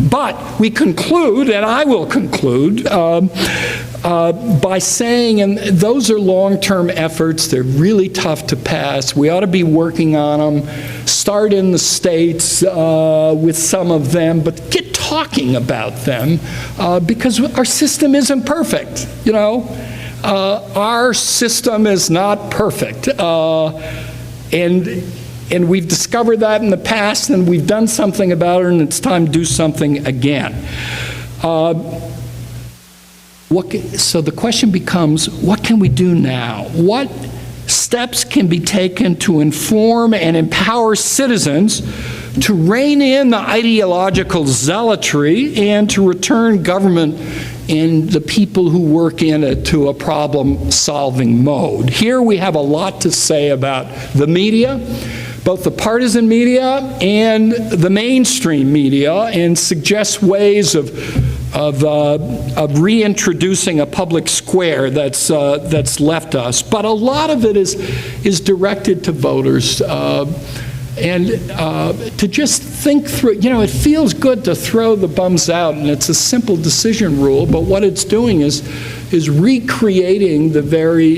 But we conclude, and I will conclude, by saying, and those are long-term efforts, they're really tough to pass, we ought to be working on them, start in the states with some of them, but get talking about them, because our system isn't perfect, you know. Our system is not perfect. And we've discovered that in the past, and we've done something about it, and it's time to do something again. So the question becomes, what can we do now? What steps can be taken to inform and empower citizens to rein in the ideological zealotry and to return government and the people who work in it to a problem-solving mode? Here we have a lot to say about the media, both the partisan media and the mainstream media, and suggest ways of reintroducing a public square that's left us. But a lot of it is directed to voters. And to just think through, you know, it feels good to throw the bums out, and it's a simple decision rule, but what it's doing is recreating the very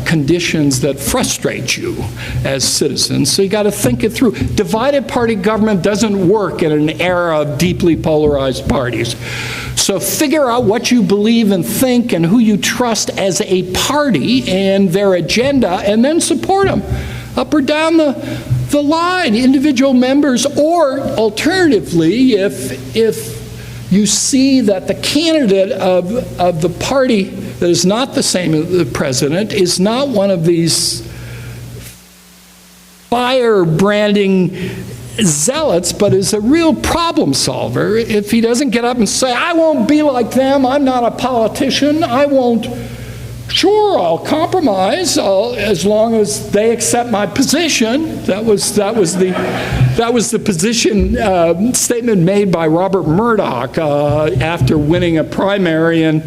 conditions that frustrate you as citizens. So you got to think it through. Divided party government doesn't work in an era of deeply polarized parties. So figure out what you believe and think and who you trust as a party and their agenda, and then support them up or down the line, individual members, or alternatively, if you see that the candidate of the party that is not the same as the president is not one of these fire-branding zealots, but is a real problem solver, if he doesn't get up and say, I won't be like them, I'm not a politician, I won't sure, I'll compromise as long as they accept my position. That was the position statement made by Robert Murdoch after winning a primary in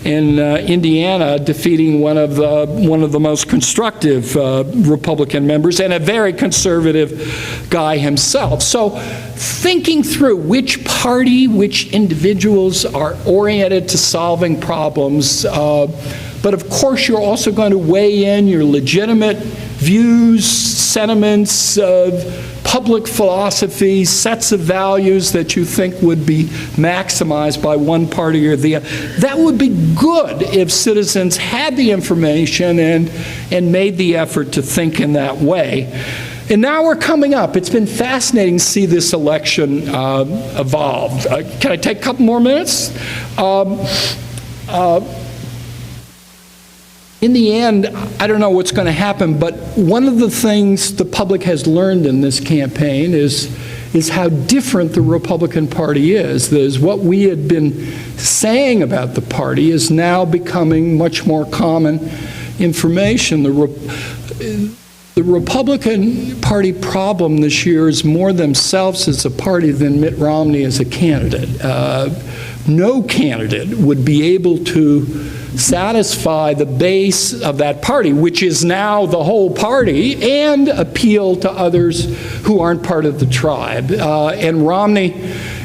Indiana, defeating one of the most constructive Republican members and a very conservative guy himself. So thinking through which party, which individuals are oriented to solving problems, but of course, you're also going to weigh in your legitimate views, sentiments, public philosophy, sets of values that you think would be maximized by one party or the other. That would be good if citizens had the information and made the effort to think in that way. And now we're coming up. It's been fascinating to see this election evolve. Can I take a couple more minutes? In the end, I don't know what's going to happen, but one of the things the public has learned in this campaign is how different the Republican Party is. There's what we had been saying about the party is now becoming much more common information. The Republican Party problem this year is more themselves as a party than Mitt Romney as a candidate. No candidate would be able to satisfy the base of that party, which is now the whole party, and appeal to others who aren't part of the tribe. And Romney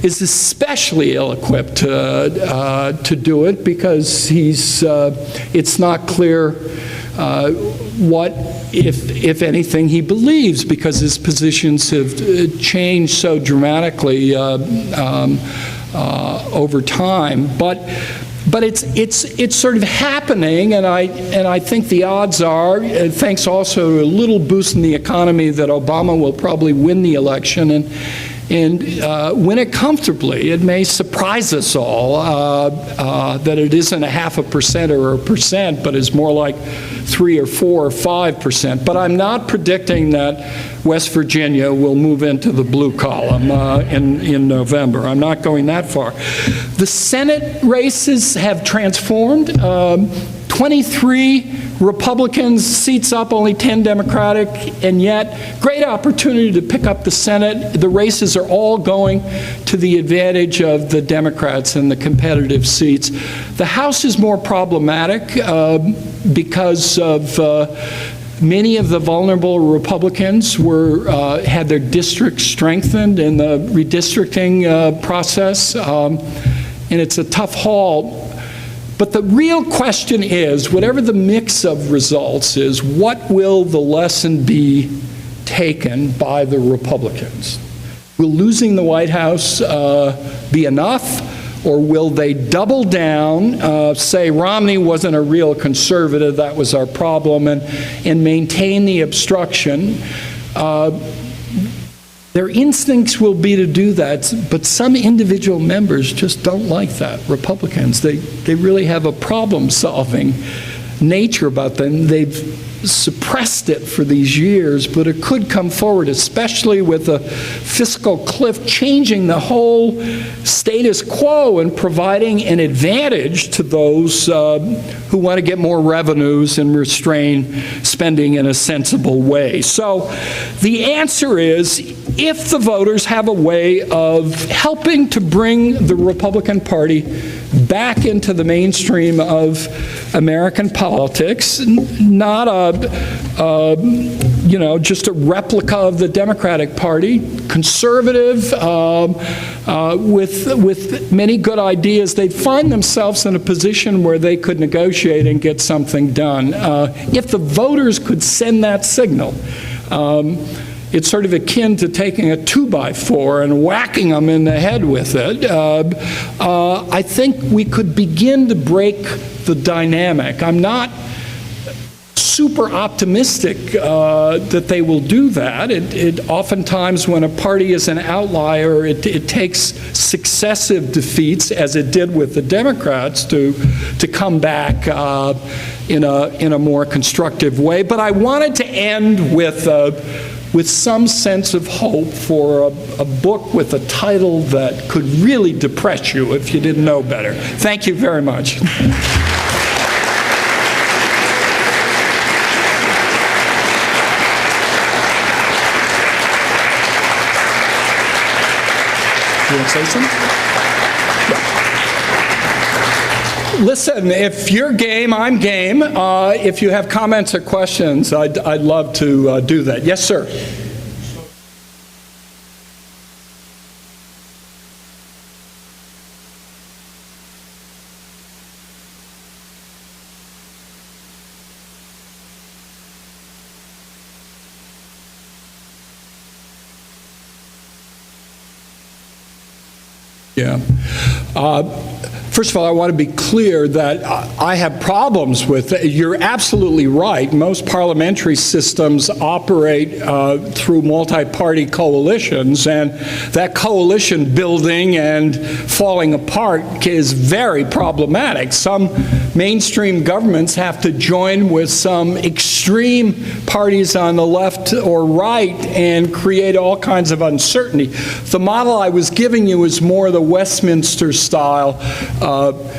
is especially ill-equipped to do it because it's not clear what, if anything, he believes, because his positions have changed so dramatically over time. But it's sort of happening, and I think the odds are, thanks also to a little boost in the economy, that Obama will probably win the election and win it comfortably. It may surprise us all that it isn't 0.5% or 1%, but is more like 3 or 4 or 5%. But I'm not predicting that West Virginia will move into the blue column in November. I'm not going that far. The Senate races have transformed. 23 Republicans, seats up, only 10 Democratic, and yet great opportunity to pick up the Senate. The races are all going to the advantage of the Democrats in the competitive seats. The House is more problematic because of many of the vulnerable Republicans had their districts strengthened in the redistricting process, and it's a tough haul. But the real question is, whatever the mix of results is, what will the lesson be taken by the Republicans? Will losing the White House be enough, or will they double down, say Romney wasn't a real conservative, that was our problem, and maintain the obstruction? Their instincts will be to do that, but some individual members just don't like that. Republicans, they really have a problem-solving nature about them. They've suppressed it for these years, but it could come forward, especially with a fiscal cliff changing the whole status quo and providing an advantage to those who want to get more revenues and restrain spending in a sensible way. So the answer is, if the voters have a way of helping to bring the Republican Party back into the mainstream of American politics, not just a replica of the Democratic Party, conservative, with many good ideas, they'd find themselves in a position where they could negotiate and get something done. If the voters could send that signal, it's sort of akin to taking a 2x4 and whacking them in the head with it. I think we could begin to break the dynamic. I'm not super optimistic that they will do that. It oftentimes, when a party is an outlier, it takes successive defeats, as it did with the Democrats, to come back in a more constructive way. But I wanted to end with some sense of hope for a book with a title that could really depress you if you didn't know better. Thank you very much. want to say something? Listen, if you're game, I'm game. If you have comments or questions, I'd love to do that. Yes, sir. Yeah. First of all, I want to be clear that I have problems with it. You're absolutely right. Most parliamentary systems operate through multi-party coalitions, and that coalition building and falling apart is very problematic. Some mainstream governments have to join with some extreme parties on the left or right and create all kinds of uncertainty. The model I was giving you is more the Westminster-style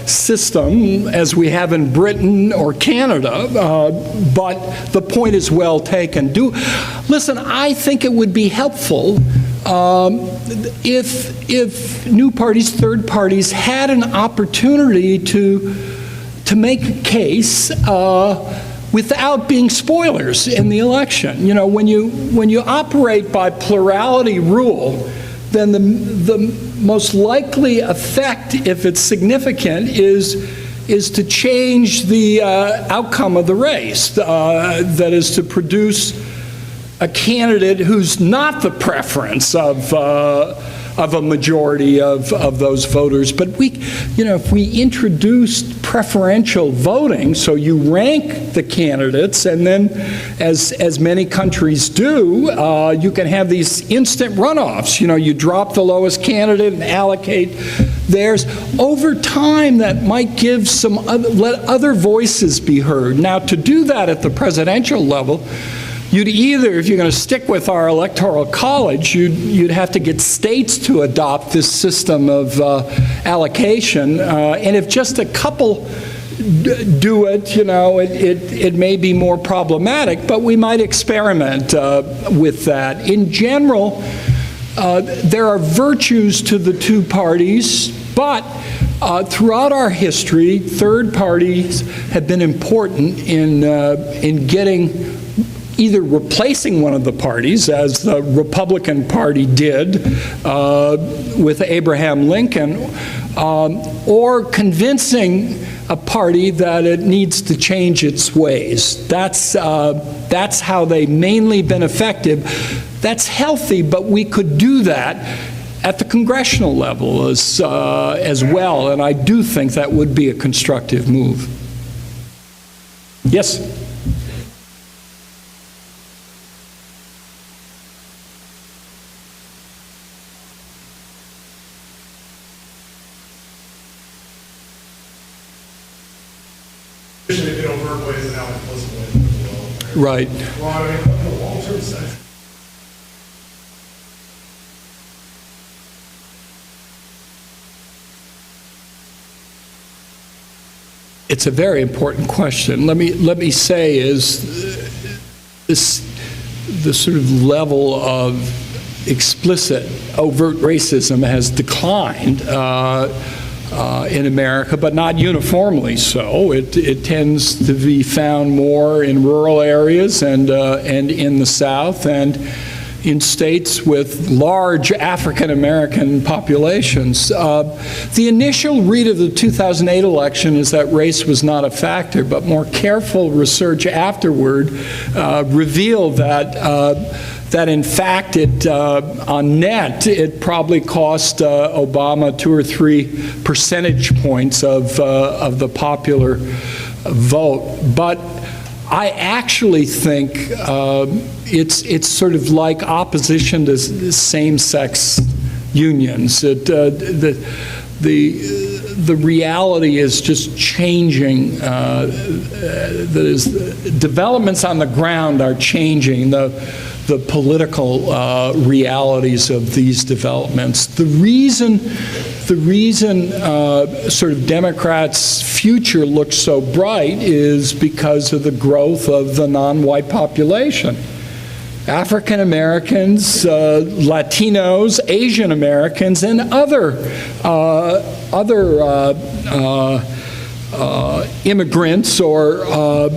system as we have in Britain or Canada, but the point is well taken. Listen, I think it would be helpful if new parties, third parties, had an opportunity to make a case without being spoilers in the election. You know, when you operate by plurality rule, then the most likely effect, if it's significant, is to change the outcome of the race. That is to produce a candidate who's not the preference of a majority of those voters. But if we introduced preferential voting, so you rank the candidates, and then, as many countries do, you can have these instant runoffs. You know, you drop the lowest candidate and allocate theirs. Over time, that might give let other voices be heard. Now, to do that at the presidential level, you'd either, if you're going to stick with our electoral college, you'd have to get states to adopt this system of allocation. And if just a couple do it, it may be more problematic, but we might experiment with that. In general, there are virtues to the two parties, but throughout our history, third parties have been important in getting either replacing one of the parties, as the Republican Party did with Abraham Lincoln, or convincing a party that it needs to change its ways. That's how they mainly been effective. That's healthy, but we could do that at the congressional level as well, and I do think that would be a constructive move. Yes? Usually in overt ways and now in implicit ways as well. Right. Well, I mean, in the long-term sense, it's a very important question. Let me say is the sort of level of explicit overt racism has declined in America, but not uniformly so. It tends to be found more in rural areas and in the South and in states with large African American populations. The initial read of the 2008 election is that race was not a factor, but more careful research afterward revealed that in fact on net it probably cost Obama 2 or 3 percentage points of the popular vote. But I actually think it's sort of like opposition to same-sex unions. The reality is just changing. That is, developments on the ground are changing the political realities of these developments. The reason sort of Democrats' future looks so bright is because of the growth of the non-white population. African Americans, Latinos, Asian Americans, and other immigrants or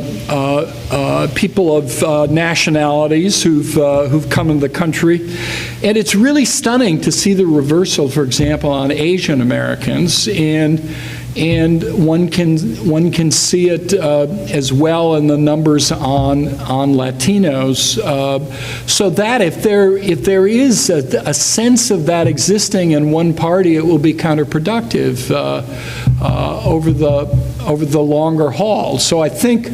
people of nationalities who've come into the country. And it's really stunning to see the reversal, for example, on Asian Americans, and one can see it as well in the numbers on Latinos. So that if there is a sense of that existing in one party, it will be counterproductive over the longer haul. So I think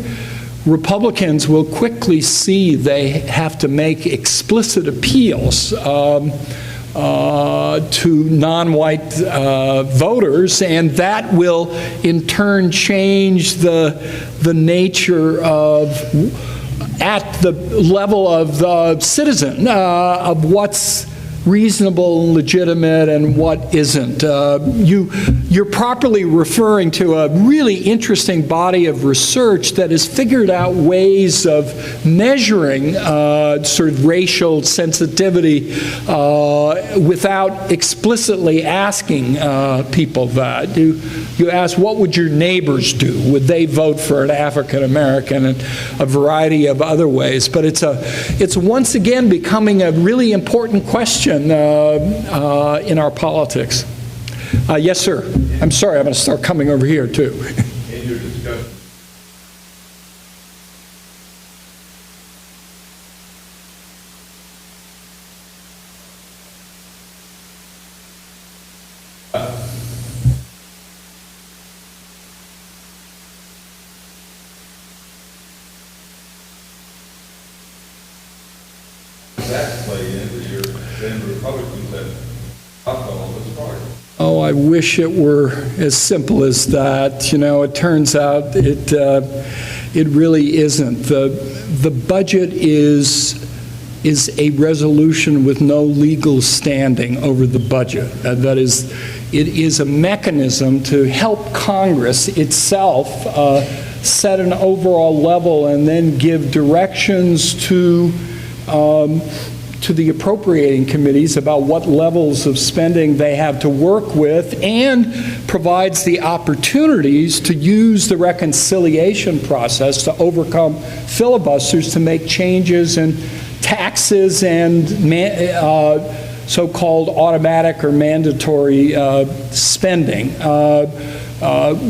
Republicans will quickly see they have to make explicit appeals to non-white voters, and that will in turn change the nature of, at the level of the citizen, of what's reasonable and legitimate and what isn't. You're properly referring to a really interesting body of research that has figured out ways of measuring sort of racial sensitivity without explicitly asking people that. You ask, what would your neighbors do? Would they vote for an African American? And a variety of other ways. But it's once again becoming a really important question in our politics. Yes, sir. I'm sorry, I'm going to start coming over here, too. In your discussion, does that play into your then Republicans that alcohol this party? Oh, I wish it were as simple as that. You know, it turns out it really isn't. The budget is a resolution with no legal standing over the budget. That is, it is a mechanism to help Congress itself set an overall level and then give directions to the appropriating committees about what levels of spending they have to work with, and provides the opportunities to use the reconciliation process to overcome filibusters to make changes in taxes and so-called automatic or mandatory spending.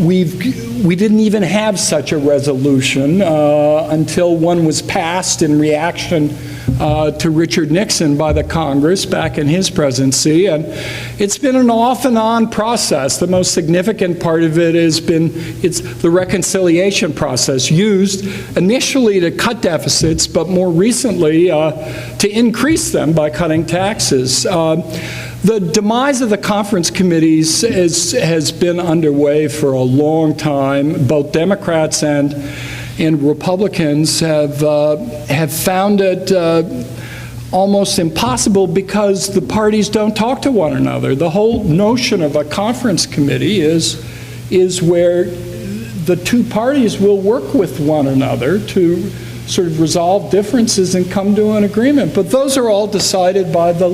We didn't even have such a resolution until one was passed in reaction to Richard Nixon by the Congress back in his presidency, and it's been an off and on process. The most significant part of it has been it's the reconciliation process, used initially to cut deficits, but more recently to increase them by cutting taxes. The demise of the conference committees has been underway for a long time. Both Democrats and Republicans have found it almost impossible because the parties don't talk to one another. The whole notion of a conference committee is where the two parties will work with one another to sort of resolve differences and come to an agreement. But those are all decided by the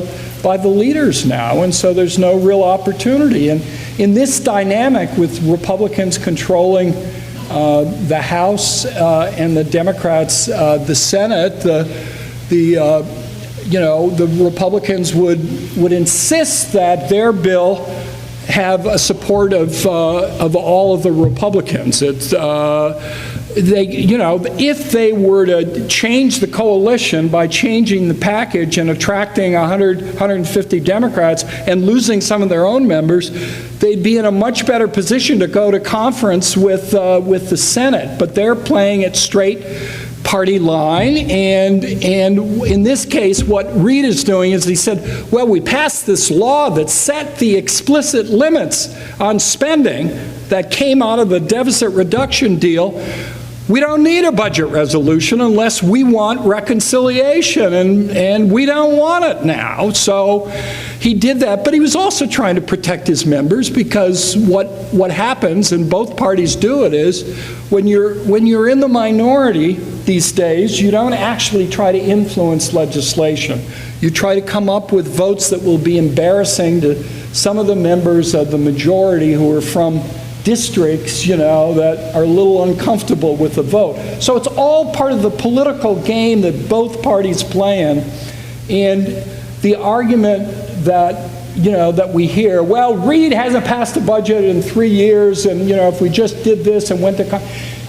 leaders now, and so there's no real opportunity. And in this dynamic with Republicans controlling the House and the Democrats the Senate, the Republicans would insist that their bill have a support of all of the Republicans. If they were to change the coalition by changing the package and attracting 150 Democrats and losing some of their own members, they'd be in a much better position to go to conference with the Senate. But they're playing it straight party line, and in this case, what Reid is doing is he said, well, we passed this law that set the explicit limits on spending that came out of the deficit reduction deal. We don't need a budget resolution unless we want reconciliation, and we don't want it now. So he did that, but he was also trying to protect his members, because what happens, and both parties do it, is when you're in the minority these days, you don't actually try to influence legislation. You try to come up with votes that will be embarrassing to some of the members of the majority who are from districts, that are a little uncomfortable with the vote. So it's all part of the political game that both parties play in. And the argument that, that we hear, well, Reid hasn't passed a budget in 3 years, and, if we just did this and went to...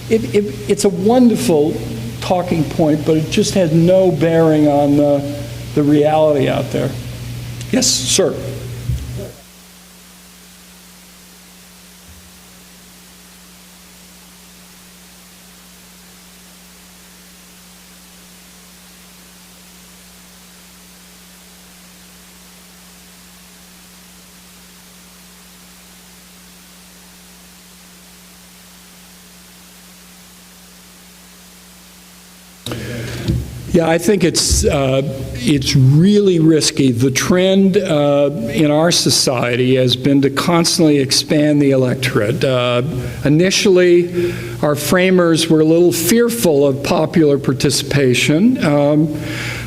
It's a wonderful talking point, but it just has no bearing on the reality out there. Yes, sir. Yeah, I think it's really risky. The trend in our society has been to constantly expand the electorate. Initially, our framers were a little fearful of popular participation.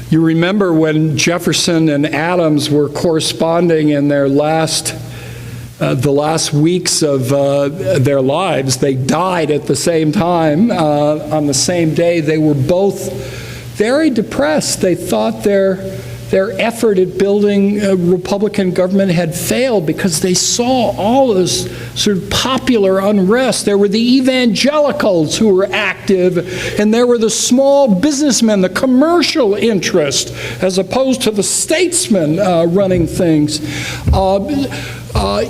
You remember when Jefferson and Adams were corresponding in their the last weeks of their lives. They died at the same time, on the same day. They were both very depressed. They thought their effort at building a Republican government had failed because they saw all this sort of popular unrest. There were the evangelicals who were active, and there were the small businessmen, the commercial interest, as opposed to the statesmen running things.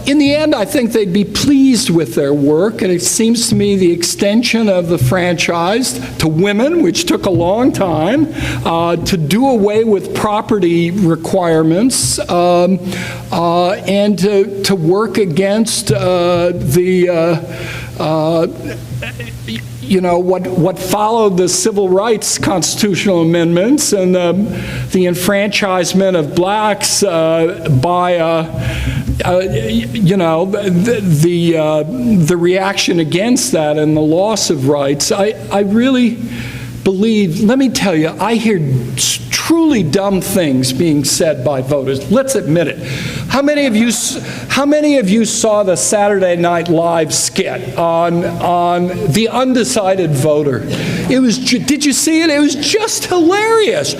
In the end, I think they'd be pleased with their work, and it seems to me the extension of the franchise to women, which took a long time, to do away with property requirements, and to work against what followed the civil rights constitutional amendments and the enfranchisement of blacks by the reaction against that and the loss of rights. I really believe, let me tell you, I hear truly dumb things being said by voters. Let's admit it. How many of you saw the Saturday Night Live skit on the undecided voter? Did you see it? It was just hilarious.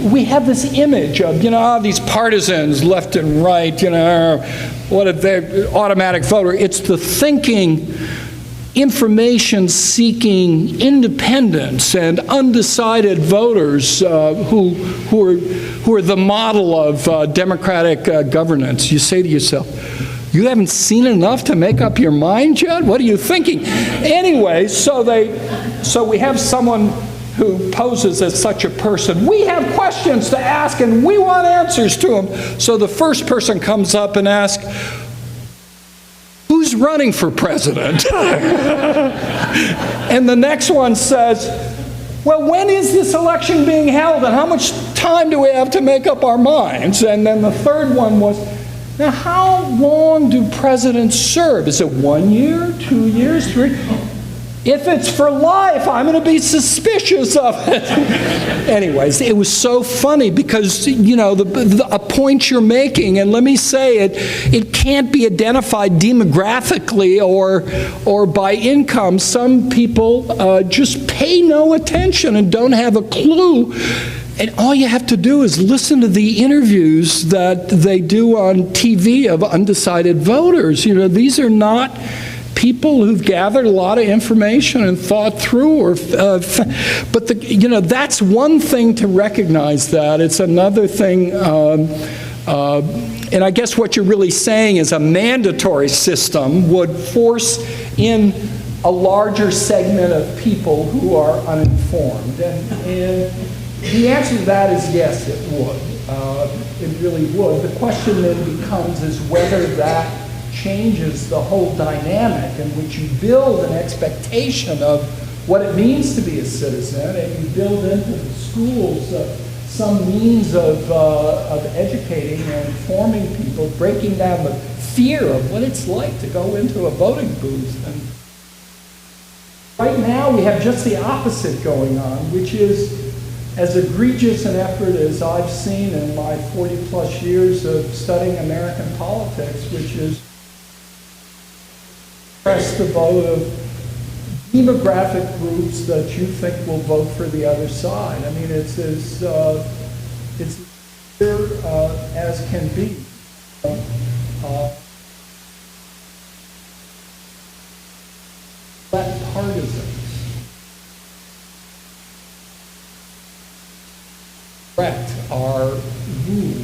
We have this image of, these partisans left and right, what if they're automatic voter. It's the thinking, information-seeking independents and undecided voters who are the model of democratic governance. You say to yourself, you haven't seen enough to make up your mind, Judd? What are you thinking? Anyway, so we have someone who poses as such a person. We have questions to ask, and we want answers to them. So the first person comes up and asks, who's running for president? And the next one says, well, when is this election being held, and how much time do we have to make up our minds? And then the third one was, now how long do presidents serve? Is it 1 year, 2 years, 3? If it's for life, I'm going to be suspicious of it. Anyways, it was so funny because, a point you're making, and let me say it can't be identified demographically or by income. Some people just pay no attention and don't have a clue. And all you have to do is listen to the interviews that they do on TV of undecided voters. These are not people who've gathered a lot of information and thought through, but that's one thing to recognize that. It's another thing, and I guess what you're really saying is a mandatory system would force in a larger segment of people who are uninformed, and the answer to that is yes, it would. It really would. The question then becomes is whether that changes the whole dynamic in which you build an expectation of what it means to be a citizen, and you build into the schools some means of educating and informing people, breaking down the fear of what it's like to go into a voting booth. And right now, we have just the opposite going on, which is as egregious an effort as I've seen in my 40-plus years of studying American politics, which is press the vote of demographic groups that you think will vote for the other side. I mean, it's as clear as can be. Let partisans correct our rule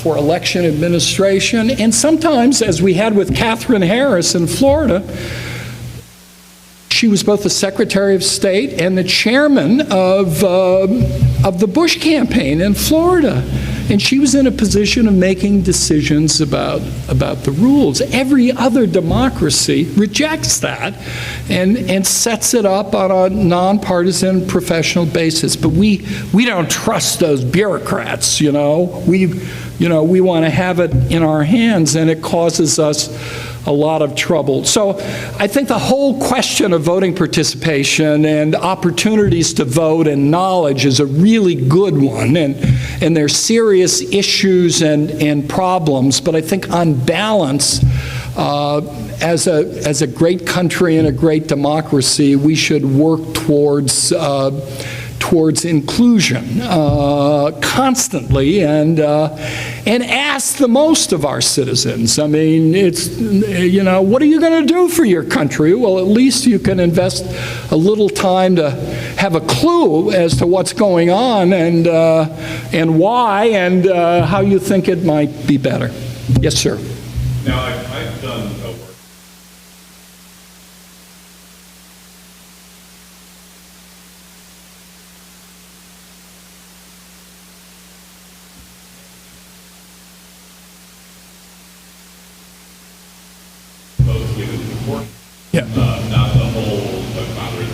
for election administration, and sometimes, as we had with Catherine Harris in Florida, she was both the Secretary of State and the chairman of the Bush campaign in Florida. And she was in a position of making decisions about the rules. Every other democracy rejects that and sets it up on a nonpartisan professional basis. But we don't trust those bureaucrats, you know. We want to have it in our hands, and it causes us a lot of trouble. So I think the whole question of voting participation and opportunities to vote and knowledge is a really good one, and there's serious issues and problems, but I think on balance, as a great country and a great democracy, we should work towards inclusion constantly and ask the most of our citizens. I mean, it's, what are you going to do for your country? Well, at least you can invest a little time to have a clue as to what's going on and why and how you think it might be better. Yes, sir. Now, I've done work. Yeah. Not the whole of Congress,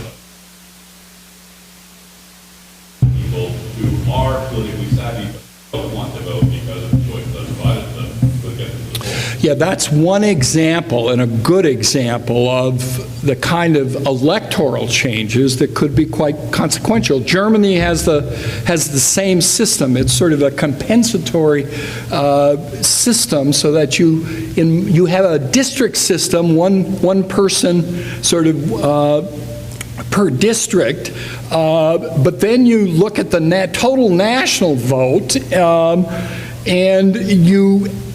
but people who are politically savvy but don't want to vote because of the choice that provided them to get to the polls. Yeah, that's one example, and a good example of the kind of electoral changes that could be quite consequential. Germany has the same system. It's sort of a compensatory system, so that you have a district system, one person sort of per district, but then you look at the total national vote, and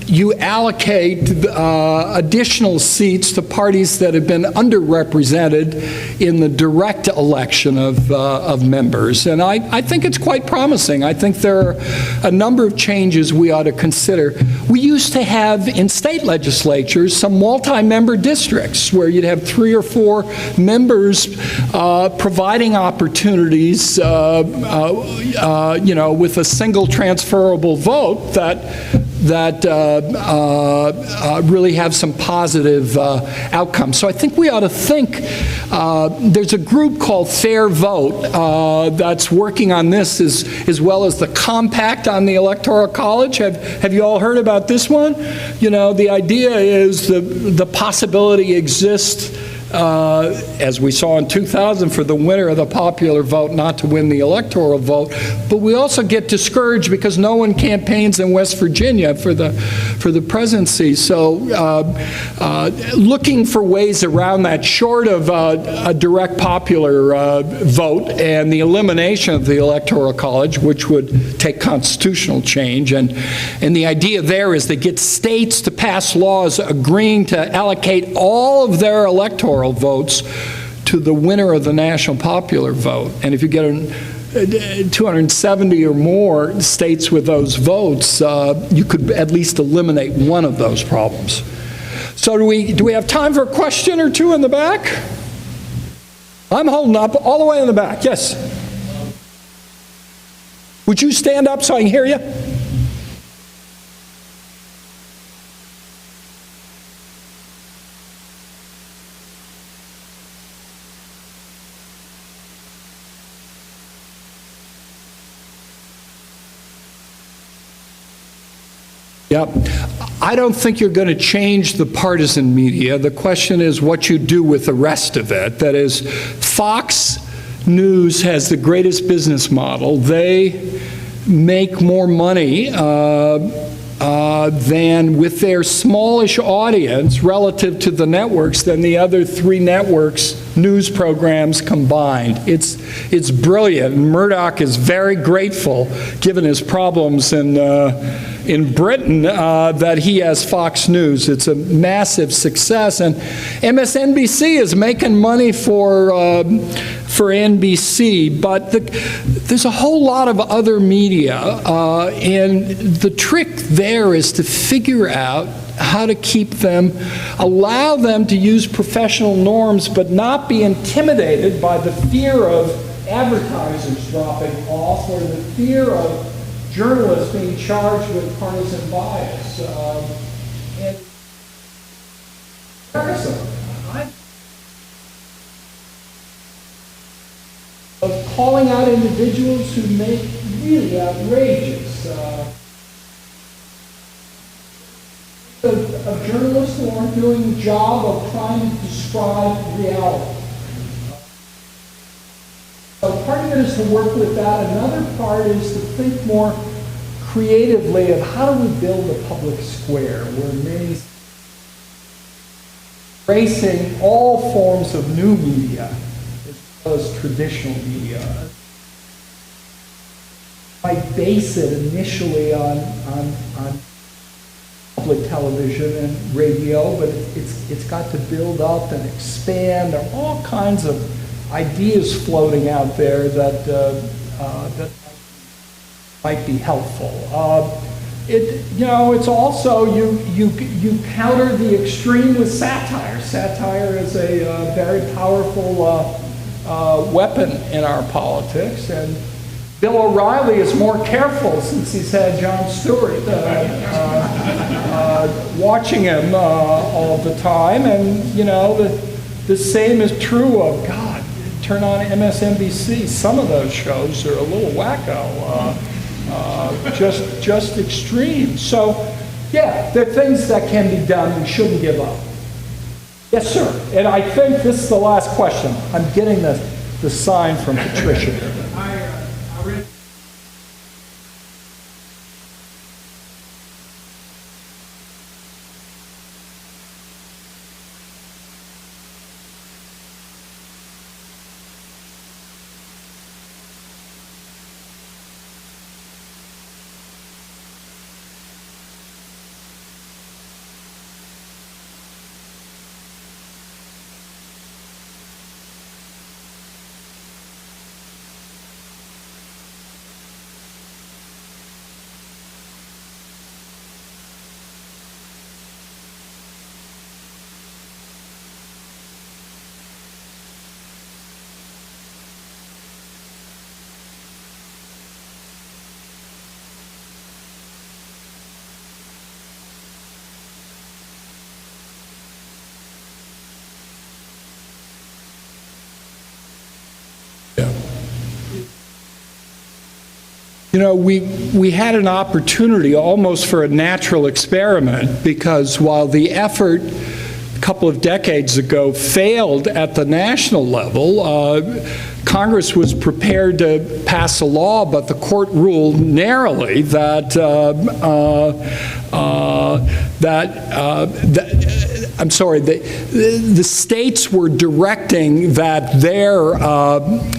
you allocate additional seats to parties that have been underrepresented in the direct election of members. And I think it's quite promising. I think there are a number of changes we ought to consider. We used to have in state legislatures some multi-member districts where you'd have 3 or 4 members providing opportunities, with a single transferable vote that really have some positive outcomes. So I think we ought to think, there's a group called Fair Vote that's working on this as well as the Compact on the Electoral College. Have you all heard about this one? The idea is the possibility exists, as we saw in 2000, for the winner of the popular vote not to win the electoral vote. But we also get discouraged because no one campaigns in West Virginia for the presidency. So looking for ways around that, short of a direct popular vote and the elimination of the Electoral College, which would take constitutional change. And the idea there is to get states to pass laws agreeing to allocate all of their electoral votes to the winner of the national popular vote. And if you get 270 or more states with those votes, you could at least eliminate one of those problems. So do we have time for a question or two in the back? I'm holding up all the way in the back. Yes. Would you stand up so I can hear you? Yep. I don't think you're going to change the partisan media. The question is what you do with the rest of it. That is, Fox News has the greatest business model. They make more money than, with their smallish audience relative to the networks, than the other three networks' news programs combined. It's brilliant. Murdoch is very grateful, given his problems in Britain, that he has Fox News. It's a massive success, and MSNBC is making money for NBC, but there's a whole lot of other media, and the trick there is to figure out how to keep them, allow them to use professional norms, but not be intimidated by the fear of advertisers dropping off or the fear of journalists being charged with partisan bias. And of calling out individuals who make really outrageous of journalists who aren't doing the job of trying to describe reality. So part of it is to work with that. Another part is to think more creatively of how do we build a public square where many embracing all forms of new media as well as traditional media. I base it initially on public television and radio, but it's got to build up and expand. There are all kinds of ideas floating out there that might be helpful. It's also you counter the extreme with satire. Satire is a very powerful weapon in our politics, and Bill O'Reilly is more careful since he's had Jon Stewart watching him all the time, and the same is true of God. Turn on MSNBC. Some of those shows are a little wacko, just extreme. So, yeah, there are things that can be done. We shouldn't give up. Yes, sir. And I think this is the last question. I'm getting the sign from Patricia. I read We had an opportunity almost for a natural experiment, because while the effort a couple of decades ago failed at the national level, Congress was prepared to pass a law, but the court ruled narrowly that the states were directing that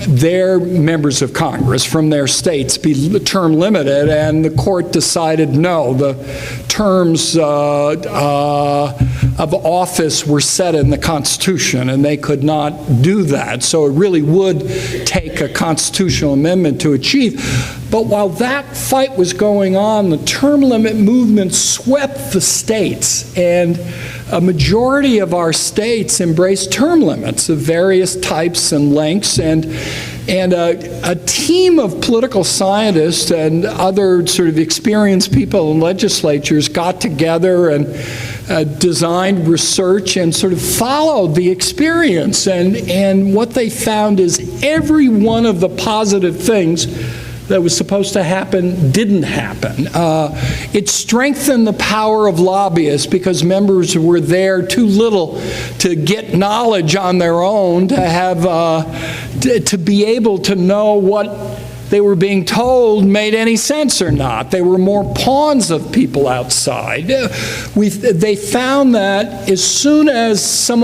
their members of Congress from their states be term limited, and the court decided no, the terms of office were set in the Constitution, and they could not do that. So it really would take a constitutional amendment to achieve. But while that fight was going on, the term limit movement swept the states, and a majority of our states embraced term limits of various types and lengths, and a team of political scientists and other sort of experienced people in legislatures got together and designed research and sort of followed the experience. And what they found is every one of the positive things that was supposed to happen didn't happen. It strengthened the power of lobbyists because members were there too little to get knowledge on their own, to have to be able to know what they were being told made any sense or not. They were more pawns of people outside. They found that as soon as someone